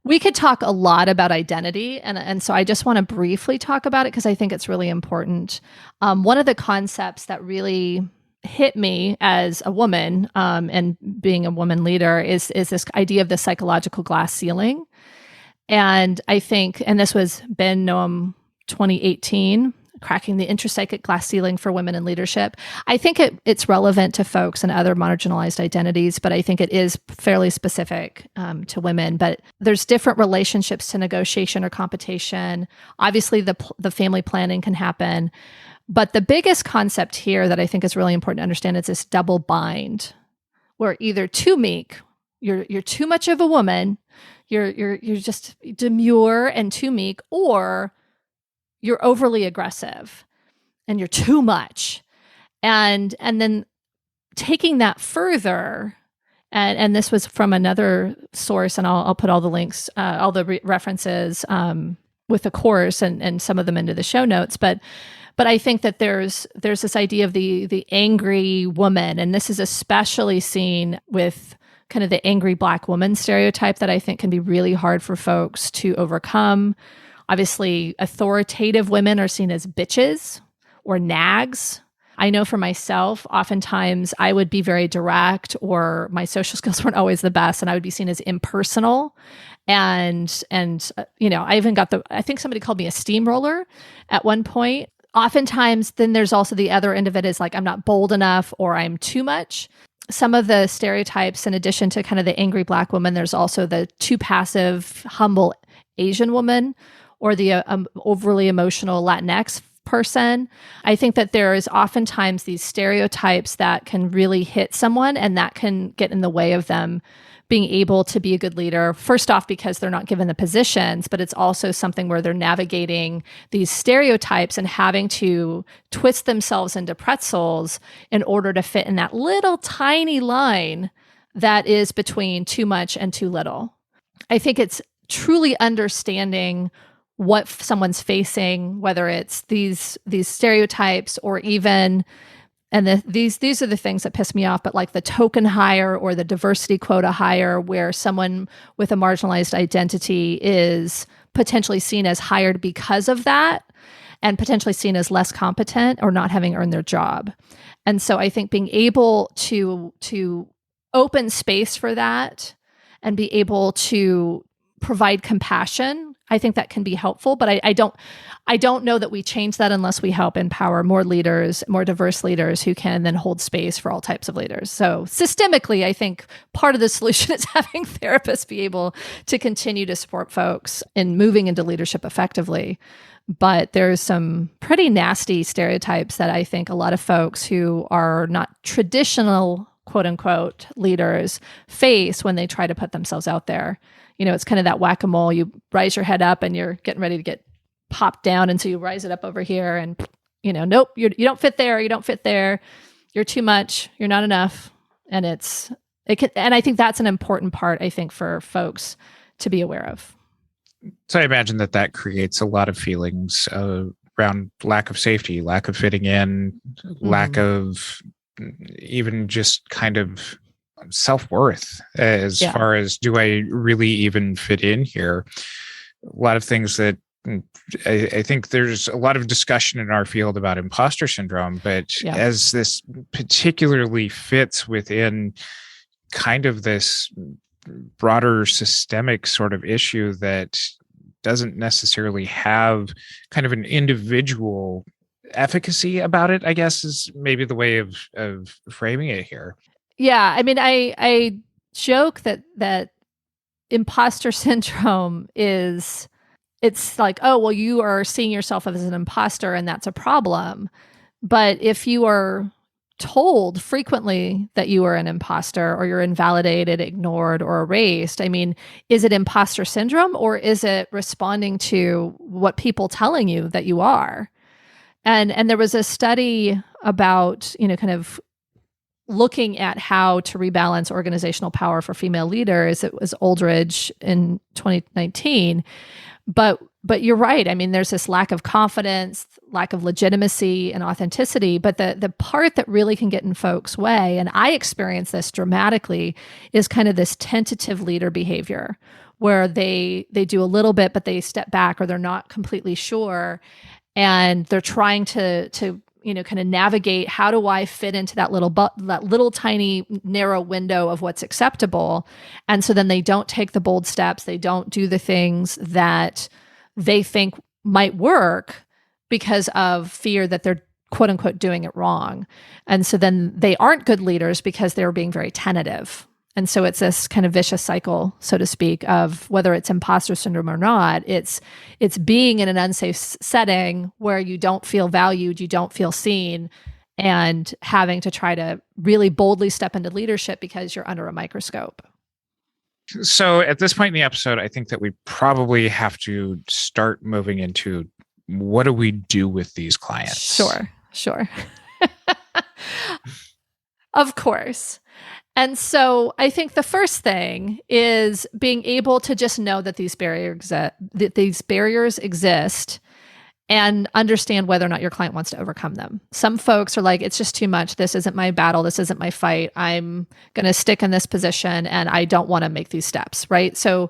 We could talk a lot about identity, and so I just want to briefly talk about it because I think it's really important. One of the concepts that really hit me as a woman, and being a woman leader is this idea of the psychological glass ceiling. And I think, and this was Ben Noam 2018, Cracking the Intersect Glass Ceiling for Women in Leadership. I think it's relevant to folks and other marginalized identities, but I think it is fairly specific to women. But there's different relationships to negotiation or competition. Obviously, the family planning can happen. But the biggest concept here that I think is really important to understand is this double bind, where either too meek, you're too much of a woman, you're just demure and too meek, or you're overly aggressive and you're too much. And then taking that further, and this was from another source, and I'll put all the links, all the references with the course and some of them into the show notes. But I think that there's this idea of the angry woman, and this is especially seen with kind of the angry Black woman stereotype that I think can be really hard for folks to overcome. Obviously, authoritative women are seen as bitches or nags. I know for myself, oftentimes I would be very direct, or my social skills weren't always the best, and I would be seen as impersonal. And I even got I think somebody called me a steamroller at one point. Oftentimes, then there's also the other end of it is like, I'm not bold enough, or I'm too much. Some of the stereotypes, in addition to kind of the angry Black woman, there's also the too passive, humble Asian woman, or the overly emotional Latinx person. I think that there is oftentimes these stereotypes that can really hit someone, and that can get in the way of them being able to be a good leader. First off, because they're not given the positions, but it's also something where they're navigating these stereotypes and having to twist themselves into pretzels in order to fit in that little tiny line that is between too much and too little. I think it's truly understanding what someone's facing, whether it's these stereotypes, or even, and these are the things that piss me off, but like the token hire or the diversity quota hire, where someone with a marginalized identity is potentially seen as hired because of that, and potentially seen as less competent or not having earned their job. And so I think being able to open space for that and be able to provide compassion, I think that can be helpful, but I don't know that we change that unless we help empower more leaders, more diverse leaders who can then hold space for all types of leaders. So systemically, I think part of the solution is having therapists be able to continue to support folks in moving into leadership effectively. But there's some pretty nasty stereotypes that I think a lot of folks who are not traditional, quote unquote, leaders face when they try to put themselves out there. It's kind of that whack-a-mole. You rise your head up and you're getting ready to get popped down. And so you rise it up over here and, nope, you don't fit there. You don't fit there. You're too much. You're not enough. And and I think that's an important part, I think, for folks to be aware of. So I imagine that creates a lot of feelings around lack of safety, lack of fitting in, lack of even just kind of self-worth as far as, do I really even fit in here? A lot of things that I think there's a lot of discussion in our field about imposter syndrome, but as this particularly fits within kind of this broader systemic sort of issue that doesn't necessarily have kind of an individual efficacy about it, I guess, is maybe the way of framing it here. Yeah, I mean, I joke that imposter syndrome is, it's like, oh, well, you are seeing yourself as an imposter and that's a problem. But if you are told frequently that you are an imposter, or you're invalidated, ignored, or erased, I mean, is it imposter syndrome, or is it responding to what people telling you that you are? And there was a study about, kind of looking at how to rebalance organizational power for female leaders. It was Aldridge in 2019. But you're right. I mean, there's this lack of confidence, lack of legitimacy and authenticity. But the part that really can get in folks' way, and I experience this dramatically, is kind of this tentative leader behavior, where they do a little bit, but they step back, or they're not completely sure. And they're trying to kind of navigate, how do I fit into that little tiny narrow window of what's acceptable? And so then they don't take the bold steps. They don't do the things that they think might work because of fear that they're quote unquote doing it wrong. And so then they aren't good leaders because they're being very tentative. And so it's this kind of vicious cycle, so to speak, of whether it's imposter syndrome or not, it's being in an unsafe setting where you don't feel valued, you don't feel seen, and having to try to really boldly step into leadership because you're under a microscope. So at this point in the episode, I think that we probably have to start moving into, what do we do with these clients? Sure. Of course. And so I think the first thing is being able to just know that these barriers exist and understand whether or not your client wants to overcome them. Some folks are like, it's just too much. This isn't my battle. This isn't my fight. I'm going to stick in this position and I don't want to make these steps, right? So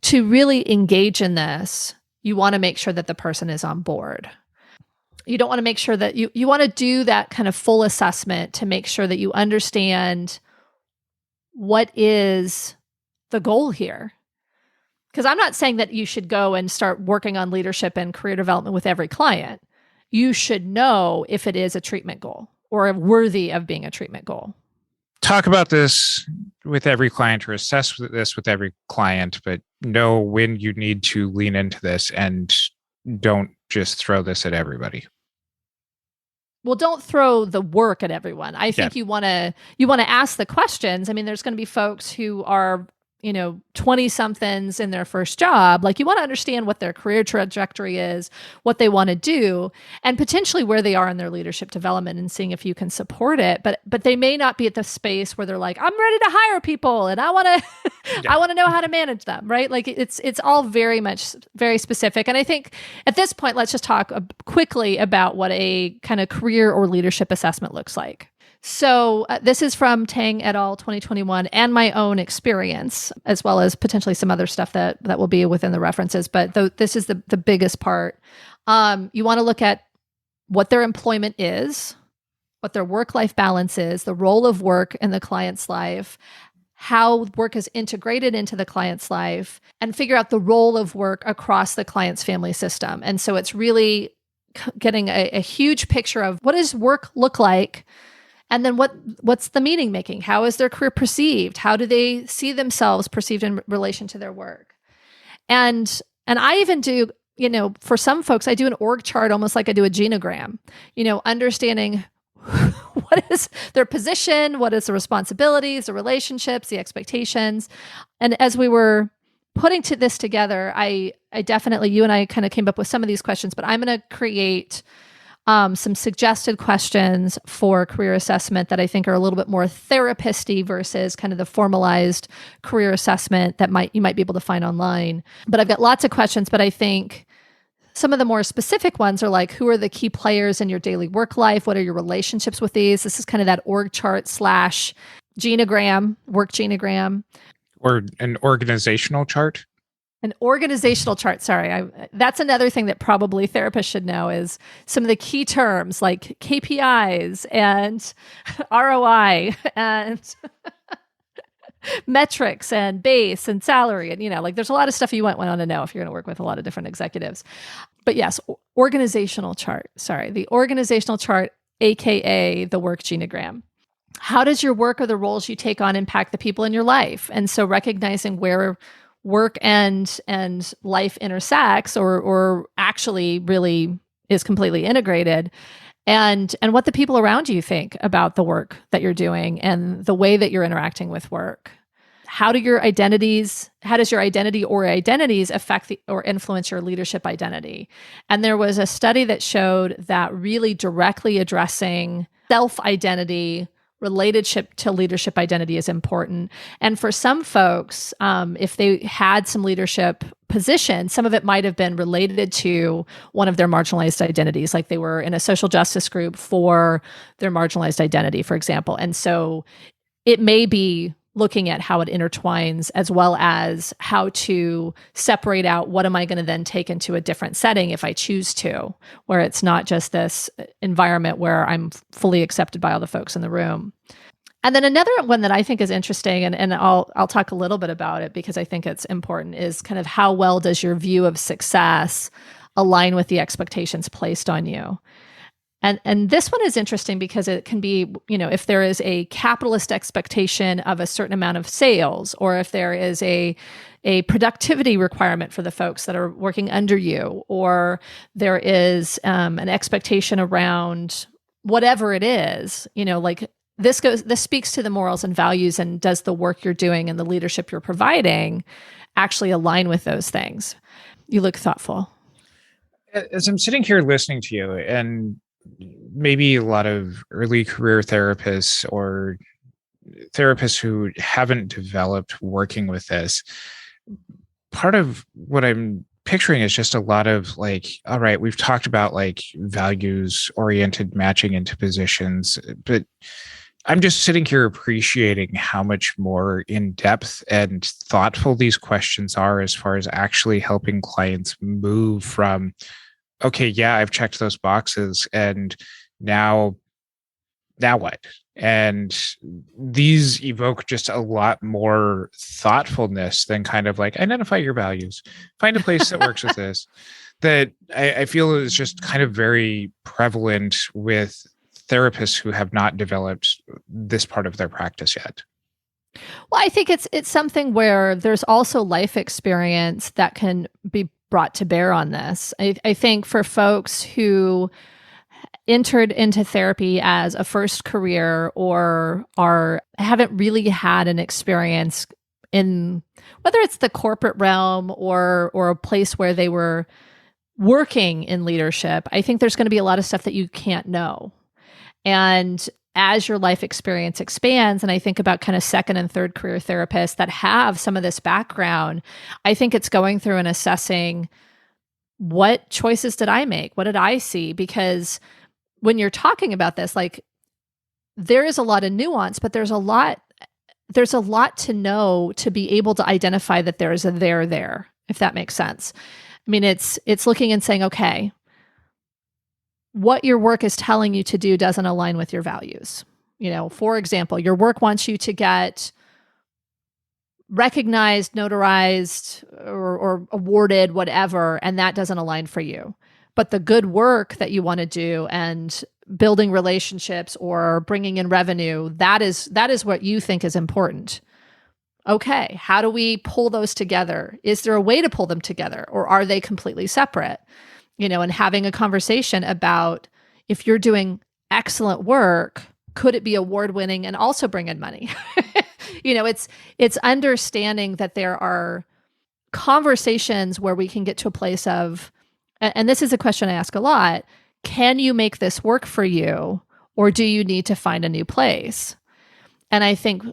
to really engage in this, you want to make sure that the person is on board. You don't want to make sure that you want to do that kind of full assessment to make sure that you understand what is the goal here. Because I'm not saying that you should go and start working on leadership and career development with every client. You should know if it is a treatment goal or worthy of being a treatment goal. Talk about this with every client or assess this with every client, but know when you need to lean into this and don't just throw this at everybody. Well, don't throw the work at everyone. I think you want to ask the questions. I mean, there's going to be folks who are, 20-somethings in their first job. Like, you want to understand what their career trajectory is, what they want to do, and potentially where they are in their leadership development, and seeing if you can support it. But they may not be at the space where they're like, I'm ready to hire people and I want to I want to know how to manage them, right? Like, it's all very specific. And I think at this point, let's just talk quickly about what a kind of career or leadership assessment looks like. So this is from Tang et al. 2021 and my own experience, as well as potentially some other stuff that will be within the references. But this is the biggest part. You want to look at what their employment is, what their work-life balance is, the role of work in the client's life, how work is integrated into the client's life, and figure out the role of work across the client's family system. And so it's really getting a huge picture of what does work look like. And then what's the meaning making? How is their career perceived? How do they see themselves perceived in relation to their work? And I even do, for some folks, I do an org chart almost like I do a genogram, understanding what is their position, what is the responsibilities, the relationships, the expectations. And as we were putting this together, I definitely, you and I kind of came up with some of these questions, but I'm going to create some suggested questions for career assessment that I think are a little bit more therapist-y versus kind of the formalized career assessment that you might be able to find online. But I've got lots of questions, but I think some of the more specific ones are like, who are the key players in your daily work life? What are your relationships with these? This is kind of that org chart / genogram, work genogram. Or an organizational chart? An organizational chart. Sorry. That's another thing that probably therapists should know is some of the key terms like KPIs and ROI and metrics and base and salary. And, there's a lot of stuff you might want to know if you're going to work with a lot of different executives. But yes, organizational chart. Sorry. The organizational chart, AKA the work genogram. How does your work or the roles you take on impact the people in your life? And so recognizing where work and life intersects or actually really is completely integrated, and what the people around you think about the work that you're doing and the way that you're interacting with work. How does your identity or identities affect or influence your leadership identity? And there was a study that showed that really directly addressing self-identity relationship to leadership identity is important. And for some folks, if they had some leadership position, some of it might have been related to one of their marginalized identities, like they were in a social justice group for their marginalized identity, for example. And so it may be looking at how it intertwines, as well as how to separate out what am I going to then take into a different setting if I choose to, where it's not just this environment where I'm fully accepted by all the folks in the room. And then another one that I think is interesting, and I'll talk a little bit about it because I think it's important, is kind of how well does your view of success align with the expectations placed on you? And this one is interesting because it can be, if there is a capitalist expectation of a certain amount of sales, or if there is a productivity requirement for the folks that are working under you, or there is an expectation around whatever it is, like this speaks to the morals and values, and does the work you're doing and the leadership you're providing actually align with those things? You look thoughtful. As I'm sitting here listening to you, and maybe a lot of early career therapists or therapists who haven't developed working with this, part of what I'm picturing is just a lot of like, all right, we've talked about like values oriented matching into positions, but I'm just sitting here appreciating how much more in depth and thoughtful these questions are as far as actually helping clients move from, okay, yeah, I've checked those boxes, and now what? And these evoke just a lot more thoughtfulness than kind of like identify your values, find a place that works with this. That I feel is just kind of very prevalent with therapists who have not developed this part of their practice yet. Well, I think it's something where there's also life experience that can be brought to bear on this. I think for folks who entered into therapy as a first career, or haven't really had an experience in whether it's the corporate realm or a place where they were working in leadership, I think there's going to be a lot of stuff that you can't know. And as your life experience expands, and I think about kind of second and third career therapists that have some of this background, I think it's going through and assessing, what choices did I make? What did I see? Because when you're talking about this, like, there is a lot of nuance, but there's a lot to know to be able to identify that there is a there, if that makes sense. I mean, it's looking and saying, okay, what your work is telling you to do doesn't align with your values. For example, your work wants you to get recognized, notarized, or awarded, whatever, and that doesn't align for you. But the good work that you want to do, and building relationships or bringing in revenue, that is what you think is important. Okay, how do we pull those together? Is there a way to pull them together, or are they completely separate? And having a conversation about, if you're doing excellent work, could it be award-winning and also bring in money? It's understanding that there are conversations where we can get to a place of, and this is a question I ask a lot, can you make this work for you, or do you need to find a new place? And I think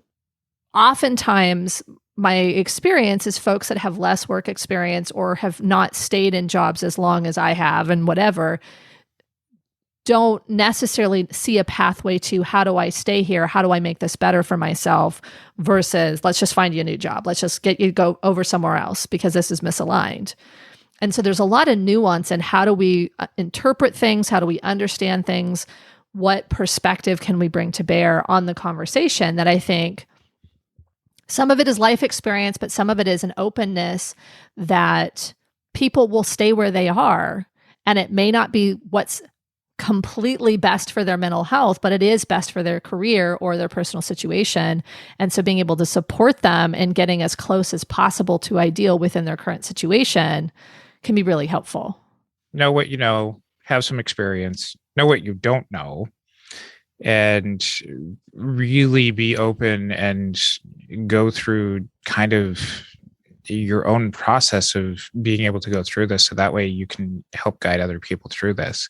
oftentimes my experience is folks that have less work experience, or have not stayed in jobs as long as I have, and whatever, don't necessarily see a pathway to, how do I stay here? How do I make this better for myself? Versus, let's just find you a new job. Let's just get you to go over somewhere else because this is misaligned. And so there's a lot of nuance in how do we interpret things? How do we understand things? What perspective can we bring to bear on the conversation? That I think some of it is life experience, but some of it is an openness that people will stay where they are. And it may not be what's completely best for their mental health, but it is best for their career or their personal situation. And so being able to support them and getting as close as possible to ideal within their current situation can be really helpful. Know what you know, have some experience, know what you don't know, and really be open and go through kind of your own process of being able to go through this. So that way you can help guide other people through this.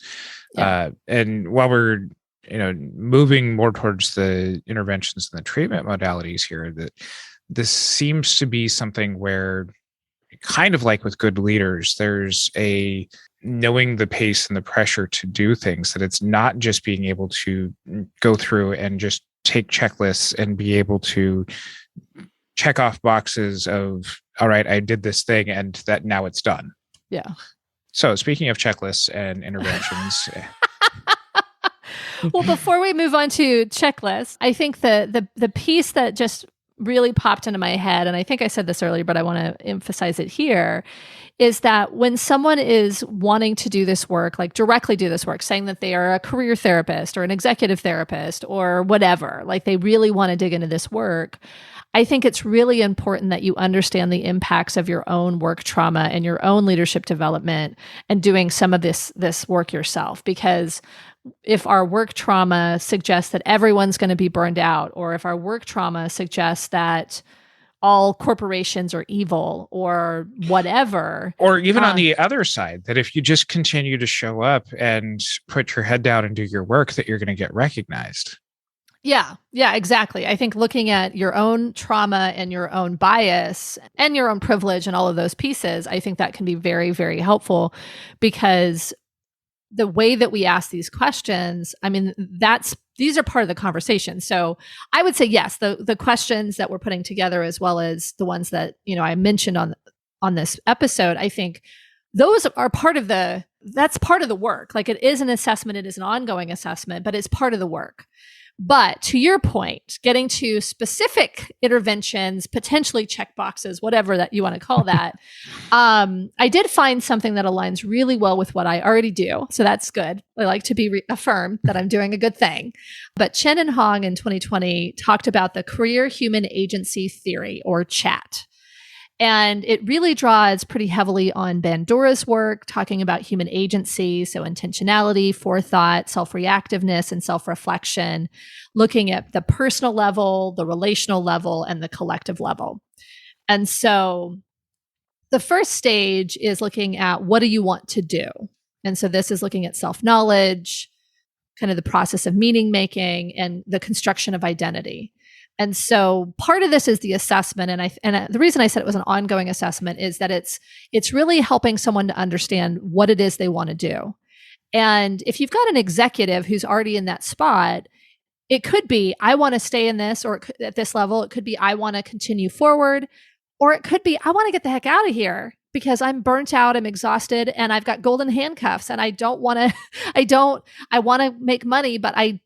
Yeah. And while we're, moving more towards the interventions and the treatment modalities here, that this seems to be something where, kind of like with good leaders, there's a knowing the pace and the pressure to do things, that it's not just being able to go through and just take checklists and be able to check off boxes of, all right, I did this thing and that now it's done. Yeah. So speaking of checklists and interventions. Well, before we move on to checklists, I think the piece that just really popped into my head, and I think I said this earlier, but I want to emphasize it here, is that when someone is wanting to do this work, like directly do this work, saying that they are a career therapist or an executive therapist or whatever, like they really want to dig into this work, I think it's really important that you understand the impacts of your own work trauma and your own leadership development and doing some of this work yourself. Because if our work trauma suggests that everyone's going to be burned out, or if our work trauma suggests that all corporations are evil or whatever. Or even on the other side, that if you just continue to show up and put your head down and do your work, that you're going to get recognized. Yeah, exactly. I think looking at your own trauma and your own bias and your own privilege and all of those pieces, I think that can be very, very helpful, because the way that we ask these questions, I mean, these are part of the conversation. So I would say, yes, the questions that we're putting together, as well as the ones that, I mentioned on this episode, I think those are that's part of the work. Like, it is an assessment, it is an ongoing assessment, but it's part of the work. But to your point, getting to specific interventions, potentially check boxes, whatever that you want to call that, I did find something that aligns really well with what I already do. So that's good. I like to be affirmed that I'm doing a good thing. But Chen and Hong in 2020 talked about the Career Human Agency Theory, or CHAT. And it really draws pretty heavily on Bandura's work, talking about human agency, so intentionality, forethought, self-reactiveness, and self-reflection, looking at the personal level, the relational level, and the collective level. And so the first stage is looking at, what do you want to do? And so this is looking at self-knowledge, kind of the process of meaning making, and the construction of identity. And so part of this is the assessment. And the reason I said it was an ongoing assessment is that it's really helping someone to understand what it is they want to do. And if you've got an executive who's already in that spot, it could be, I want to stay in this, or at this level. It could be, I want to continue forward, or it could be, I want to get the heck out of here because I'm burnt out, I'm exhausted, and I've got golden handcuffs, and I want to make money, but I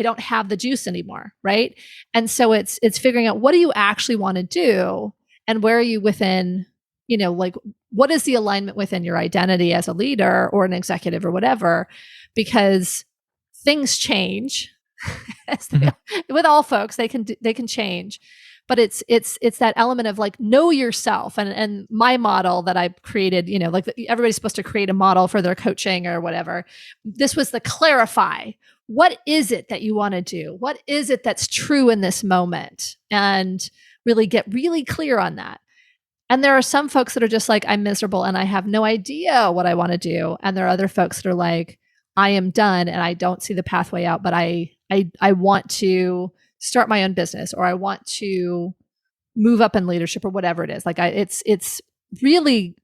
don't have the juice anymore, right? And so it's figuring out, what do you actually want to do, and where are you within, like, what is the alignment within your identity as a leader or an executive or whatever, because things change. With all folks, they can change. But it's that element of, like, know yourself. And my model that I created, like, everybody's supposed to create a model for their coaching or whatever. This was the clarify. What is it that you want to do? What is it that's true in this moment? And really get really clear on that. And there are some folks that are just like, I'm miserable and I have no idea what I want to do. And there are other folks that are like, I am done and I don't see the pathway out, but I want to start my own business, or I want to move up in leadership, or whatever it is. Like, it's really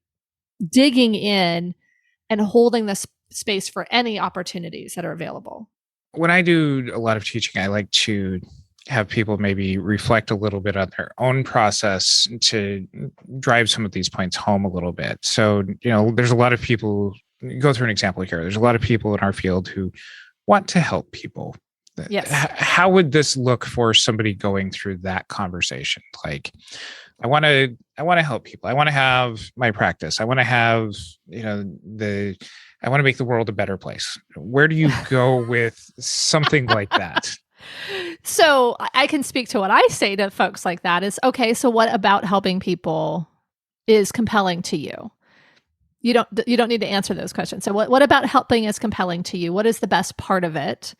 digging in and holding the space for any opportunities that are available. When I do a lot of teaching, I like to have people maybe reflect a little bit on their own process to drive some of these points home a little bit. So, there's a lot of people, go through an example here. There's a lot of people in our field who want to help people. Yes. How would this look for somebody going through that conversation? Like, I want to help people. I want to have my practice. I want to have, I want to make the world a better place. Where do you go with something like that? So I can speak to what I say to folks like that is, okay, so what about helping people is compelling to you? You don't need to answer those questions. So what about helping is compelling to you? What is the best part of it?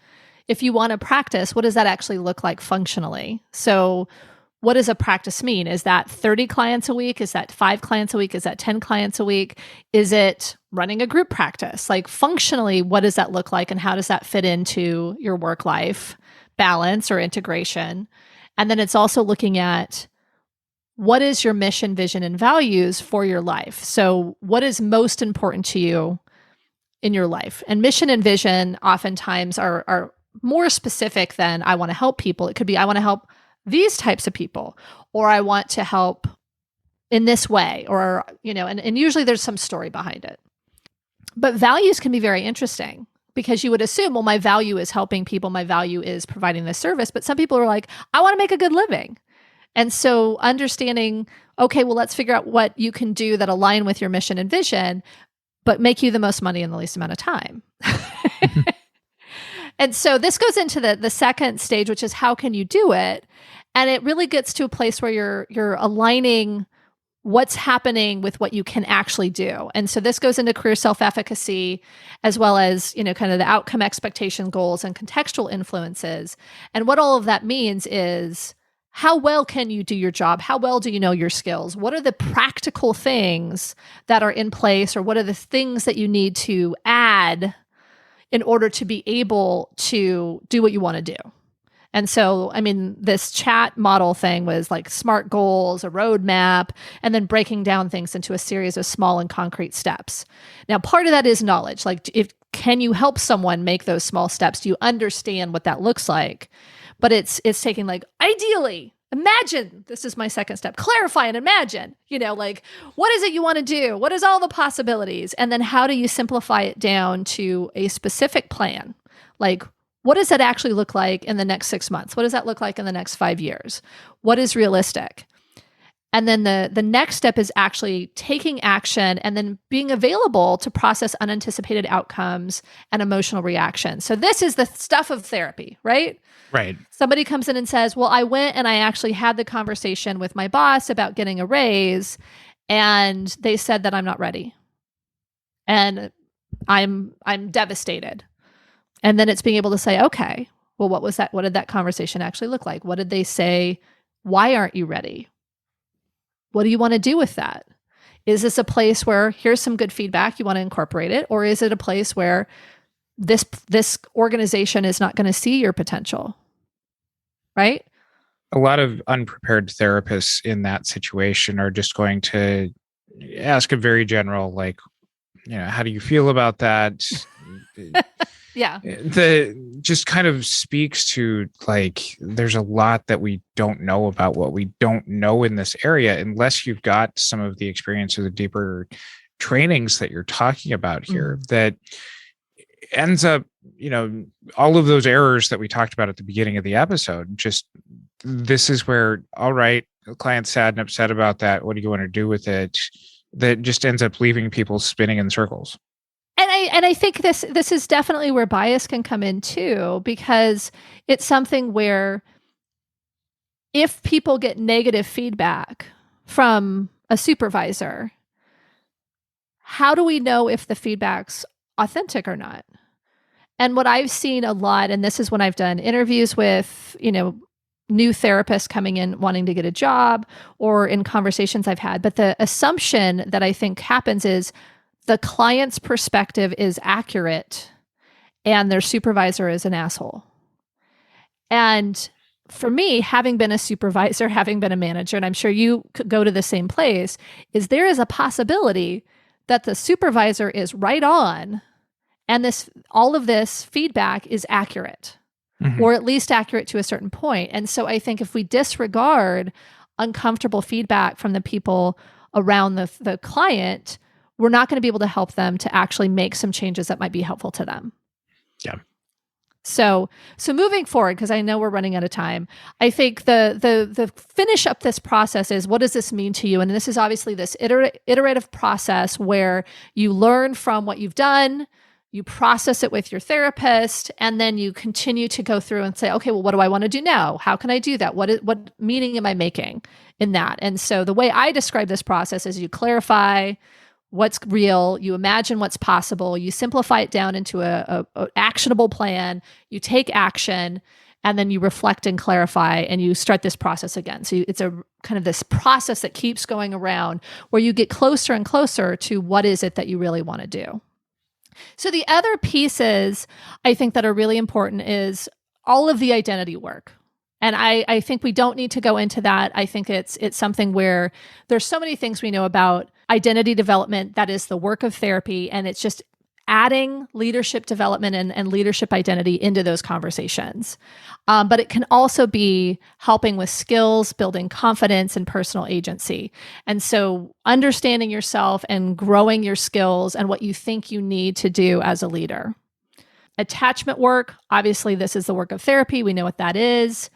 If you want to practice, what does that actually look like functionally? So what does a practice mean? Is that 30 clients a week? Is that 5 clients a week? Is that 10 clients a week? Is it running a group practice? Like, functionally, what does that look like? And how does that fit into your work-life balance or integration? And then it's also looking at, what is your mission, vision, and values for your life? So what is most important to you in your life? And mission and vision oftentimes are more specific than I want to help people. It could be I want to help these types of people, or I want to help in this way, or, and usually there's some story behind it. But values can be very interesting because you would assume, well, my value is helping people. My value is providing this service. But some people are like, I want to make a good living. And so understanding, okay, well, let's figure out what you can do that align with your mission and vision, but make you the most money in the least amount of time. And so this goes into the second stage, which is how can you do it? And it really gets to a place where you're aligning what's happening with what you can actually do. And so this goes into career self-efficacy, as well as, kind of the outcome expectation goals and contextual influences. And what all of that means is, how well can you do your job? How well do you know your skills? What are the practical things that are in place, or what are the things that you need to add in order to be able to do what you want to do? And so, this chat model thing was like SMART goals, a roadmap, and then breaking down things into a series of small and concrete steps. Now, part of that is knowledge. Like, can you help someone make those small steps? Do you understand what that looks like? But it's taking, like, ideally, imagine, this is my second step, clarify and imagine, what is it you want to do? What is all the possibilities? And then how do you simplify it down to a specific plan? Like, what does that actually look like in the next 6 months? What does that look like in the next 5 years? What is realistic? And then the next step is actually taking action and then being available to process unanticipated outcomes and emotional reactions. So this is the stuff of therapy, right? Right. Somebody comes in and says, well, I went and I actually had the conversation with my boss about getting a raise, and they said that I'm not ready. And I'm devastated. And then it's being able to say, okay, well, what was that? What did that conversation actually look like? What did they say? Why aren't you ready? What do you want to do with that? Is this a place where here's some good feedback, you want to incorporate it? Or is it a place where this organization is not going to see your potential? Right? A lot of unprepared therapists in that situation are just going to ask a very general, like, how do you feel about that? Yeah. Just kind of speaks to, like, there's a lot that we don't know about what we don't know in this area, unless you've got some of the experience or the deeper trainings that you're talking about here, that ends up, all of those errors that we talked about at the beginning of the episode. Just, this is where, all right, the client's sad and upset about that. What do you want to do with it? That just ends up leaving people spinning in circles. And I think this is definitely where bias can come in too, because it's something where if people get negative feedback from a supervisor, how do we know if the feedback's authentic or not? And what I've seen a lot, and this is when I've done interviews with, new therapists coming in wanting to get a job, or in conversations I've had, but the assumption that I think happens is the client's perspective is accurate and their supervisor is an asshole. And for me, having been a supervisor, having been a manager, and I'm sure you could go to the same place, is there is a possibility that the supervisor is right on and all of this feedback is accurate, or at least accurate to a certain point. And so I think if we disregard uncomfortable feedback from the people around the client, we're not going to be able to help them to actually make some changes that might be helpful to them. Yeah. So moving forward, because I know we're running out of time, I think the finish up this process is, what does this mean to you? And this is obviously this iterative process where you learn from what you've done, you process it with your therapist, and then you continue to go through and say, okay, well, what do I want to do now? How can I do that? What meaning am I making in that? And so the way I describe this process is you clarify what's real, you imagine what's possible, you simplify it down into a actionable plan, you take action, and then you reflect and clarify, and you start this process again. So it's a kind of this process that keeps going around where you get closer and closer to what is it that you really want to do. So the other pieces I think that are really important is all of the identity work. And I think we don't need to go into that. I think it's something where there's so many things we know about identity development that is the work of therapy, and it's just adding leadership development and leadership identity into those conversations. But it can also be helping with skills, building confidence and personal agency. And so understanding yourself and growing your skills and what you think you need to do as a leader. Attachment work, obviously this is the work of therapy. We know what that is.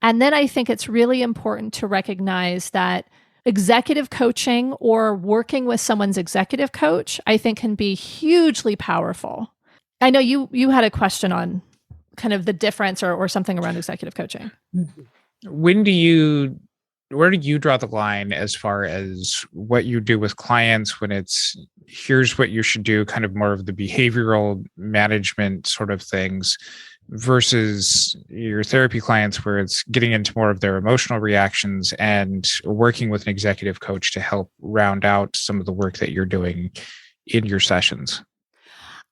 And then I think it's really important to recognize that executive coaching or working with someone's executive coach, I think can be hugely powerful. I know you had a question on kind of the difference or something around executive coaching. Where do you draw the line as far as what you do with clients when it's here's what you should do, kind of more of the behavioral management sort of things, versus your therapy clients where it's getting into more of their emotional reactions and working with an executive coach to help round out some of the work that you're doing in your sessions?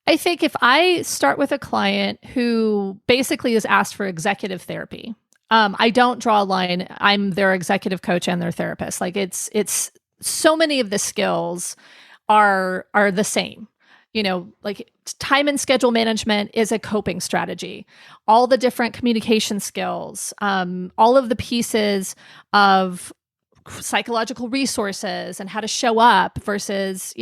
I think if I start with a client who basically is asked for executive therapy, I don't draw a line. I'm their executive coach and their therapist. Like it's so many of the skills are the same. Like time and schedule management is a coping strategy. All the different communication skills, all of the pieces of psychological resources and how to show up versus,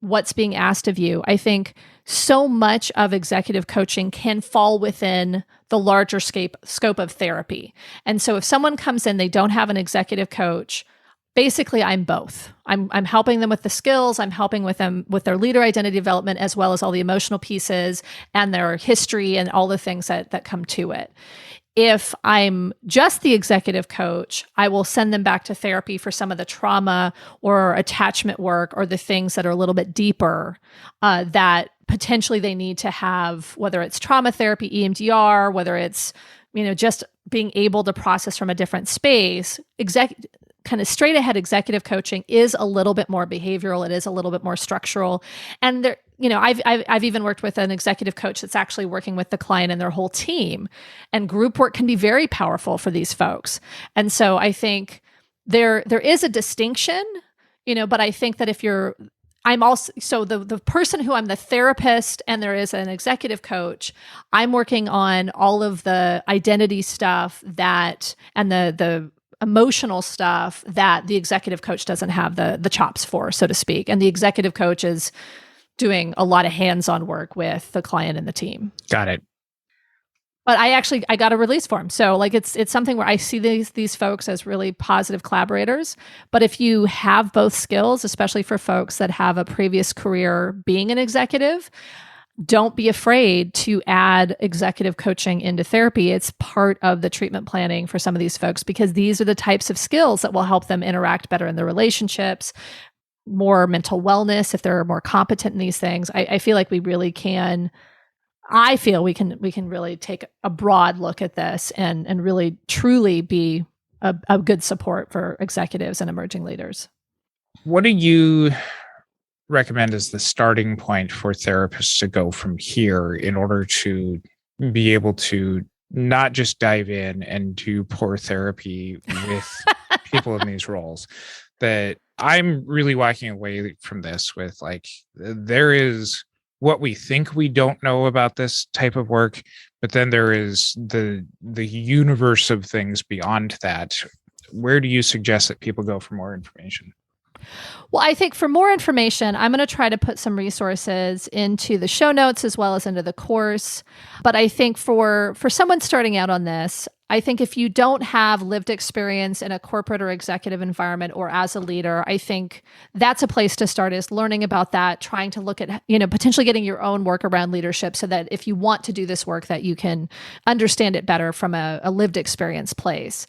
what's being asked of you. I think so much of executive coaching can fall within the larger scope of therapy. And so if someone comes in, they don't have an executive coach, basically I'm both. I'm helping them with the skills, I'm helping with them with their leader identity development, as well as all the emotional pieces and their history and all the things that come to it. If I'm just the executive coach, I will send them back to therapy for some of the trauma or attachment work or the things that are a little bit deeper that potentially they need to have, whether it's trauma therapy, EMDR, whether it's, just being able to process from a different space. Kind of straight ahead executive coaching is a little bit more behavioral. It is a little bit more structural. And there, I've even worked with an executive coach that's actually working with the client and their whole team. And group work can be very powerful for these folks. And so I think there is a distinction, but I think that I'm also, so the person who I'm the therapist and there is an executive coach, I'm working on all of the identity stuff and the emotional stuff that the executive coach doesn't have the chops for, so to speak. And the executive coach is doing a lot of hands-on work with the client and the team. Got it. But I got a release form. So like it's something where I see these folks as really positive collaborators. But if you have both skills, especially for folks that have a previous career being an executive, don't be afraid to add executive coaching into therapy. It's part of the treatment planning for some of these folks because these are the types of skills that will help them interact better in their relationships, more mental wellness if they're more competent in these things. I feel like we really can. I feel we can really take a broad look at this and really truly be a good support for executives and emerging leaders. What do you recommend as the starting point for therapists to go from here in order to be able to not just dive in and do poor therapy with people in these roles? That I'm really walking away from this with like, there is what we think we don't know about this type of work, but then there is the universe of things beyond that. Where do you suggest that people go for more information? Well, I think for more information, I'm going to try to put some resources into the show notes as well as into the course. But I think for someone starting out on this, I think if you don't have lived experience in a corporate or executive environment or as a leader, I think that's a place to start, is learning about that, trying to look at, potentially getting your own work around leadership so that if you want to do this work, that you can understand it better from a lived experience place.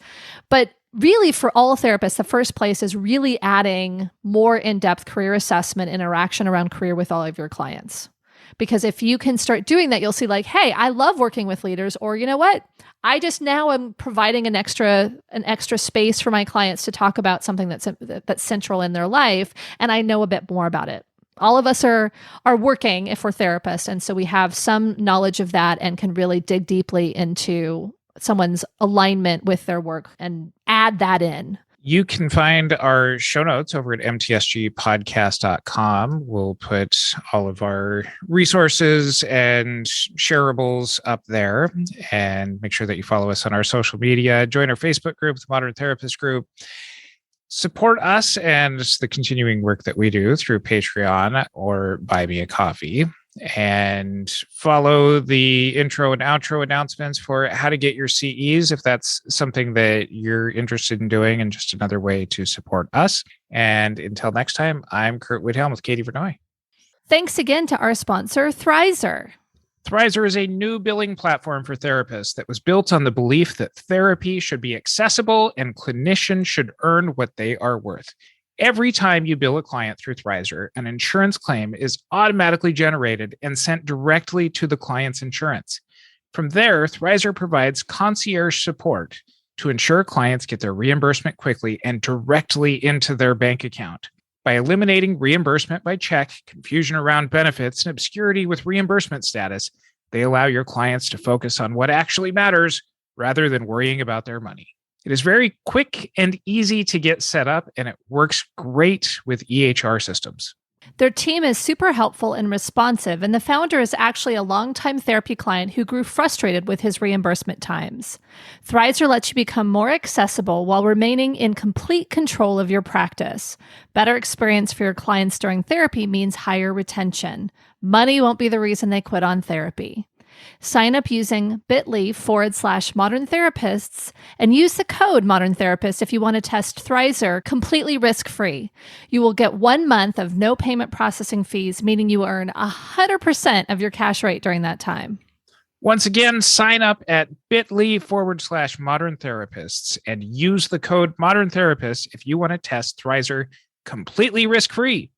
But really, for all therapists, the first place is really adding more in-depth career assessment interaction around career with all of your clients. Because if you can start doing that, you'll see like, hey, I love working with leaders, or you know what? I just now am providing an extra space for my clients to talk about something that's central in their life, and I know a bit more about it. All of us are working if we're therapists, and so we have some knowledge of that and can really dig deeply into someone's alignment with their work and add that in You can find our show notes over at mtsgpodcast.com. We'll put all of our resources and shareables up there, and make sure that you follow us on our social media. Join our Facebook group, the Modern Therapist Group. Support us and the continuing work that we do through Patreon or Buy Me a Coffee. And follow the intro and outro announcements for how to get your CEs if that's something that you're interested in doing, and just another way to support us. And until next time, I'm Curt Whithelm with Katie Vernoy. Thanks again to our sponsor, Thrizer. Thrizer is a new billing platform for therapists that was built on the belief that therapy should be accessible and clinicians should earn what they are worth. Every time you bill a client through Thrizer, an insurance claim is automatically generated and sent directly to the client's insurance. From there, Thrizer provides concierge support to ensure clients get their reimbursement quickly and directly into their bank account. By eliminating reimbursement by check, confusion around benefits, and obscurity with reimbursement status, they allow your clients to focus on what actually matters rather than worrying about their money. It is very quick and easy to get set up, and it works great with EHR systems. Their team is super helpful and responsive, and the founder is actually a longtime therapy client who grew frustrated with his reimbursement times. Thrizer lets you become more accessible while remaining in complete control of your practice. Better experience for your clients during therapy means higher retention. Money won't be the reason they quit on therapy. Sign up using bit.ly/modern therapists and use the code modern therapist if you want to test Thrizer completely risk-free. You will get 1 month of no payment processing fees, meaning you earn 100% of your cash rate during that time. Once again, sign up at bit.ly/modern therapists and use the code modern therapist if you want to test Thrizer completely risk-free.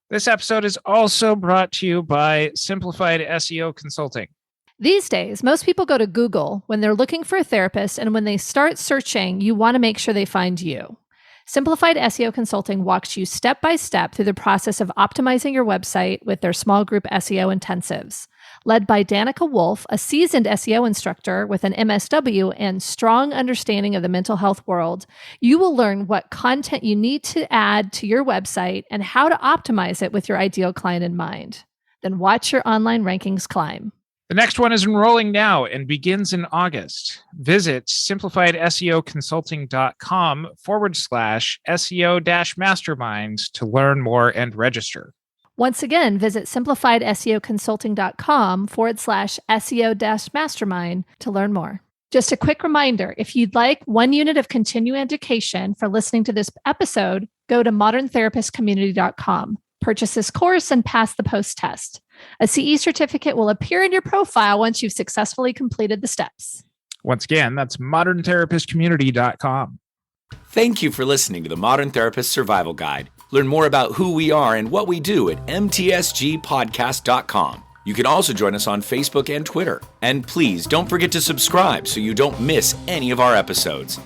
This episode is also brought to you by Simplified SEO Consulting. These days, most people go to Google when they're looking for a therapist, and when they start searching, you want to make sure they find you. Simplified SEO Consulting walks you step by step through the process of optimizing your website with their small group SEO intensives. Led by Danica Wolf, a seasoned SEO instructor with an MSW and strong understanding of the mental health world, you will learn what content you need to add to your website and how to optimize it with your ideal client in mind. Then watch your online rankings climb. The next one is enrolling now and begins in August. Visit simplifiedseoconsulting.com/SEO-mastermind to learn more and register. Once again, visit simplifiedseoconsulting.com/SEO-mastermind to learn more. Just a quick reminder, if you'd like 1 unit of continuing education for listening to this episode, go to moderntherapistcommunity.com. Purchase this course and pass the post test. A CE certificate will appear in your profile once you've successfully completed the steps. Once again, that's moderntherapistcommunity.com. Thank you for listening to the Modern Therapist Survival Guide. Learn more about who we are and what we do at mtsgpodcast.com. You can also join us on Facebook and Twitter. And please don't forget to subscribe so you don't miss any of our episodes.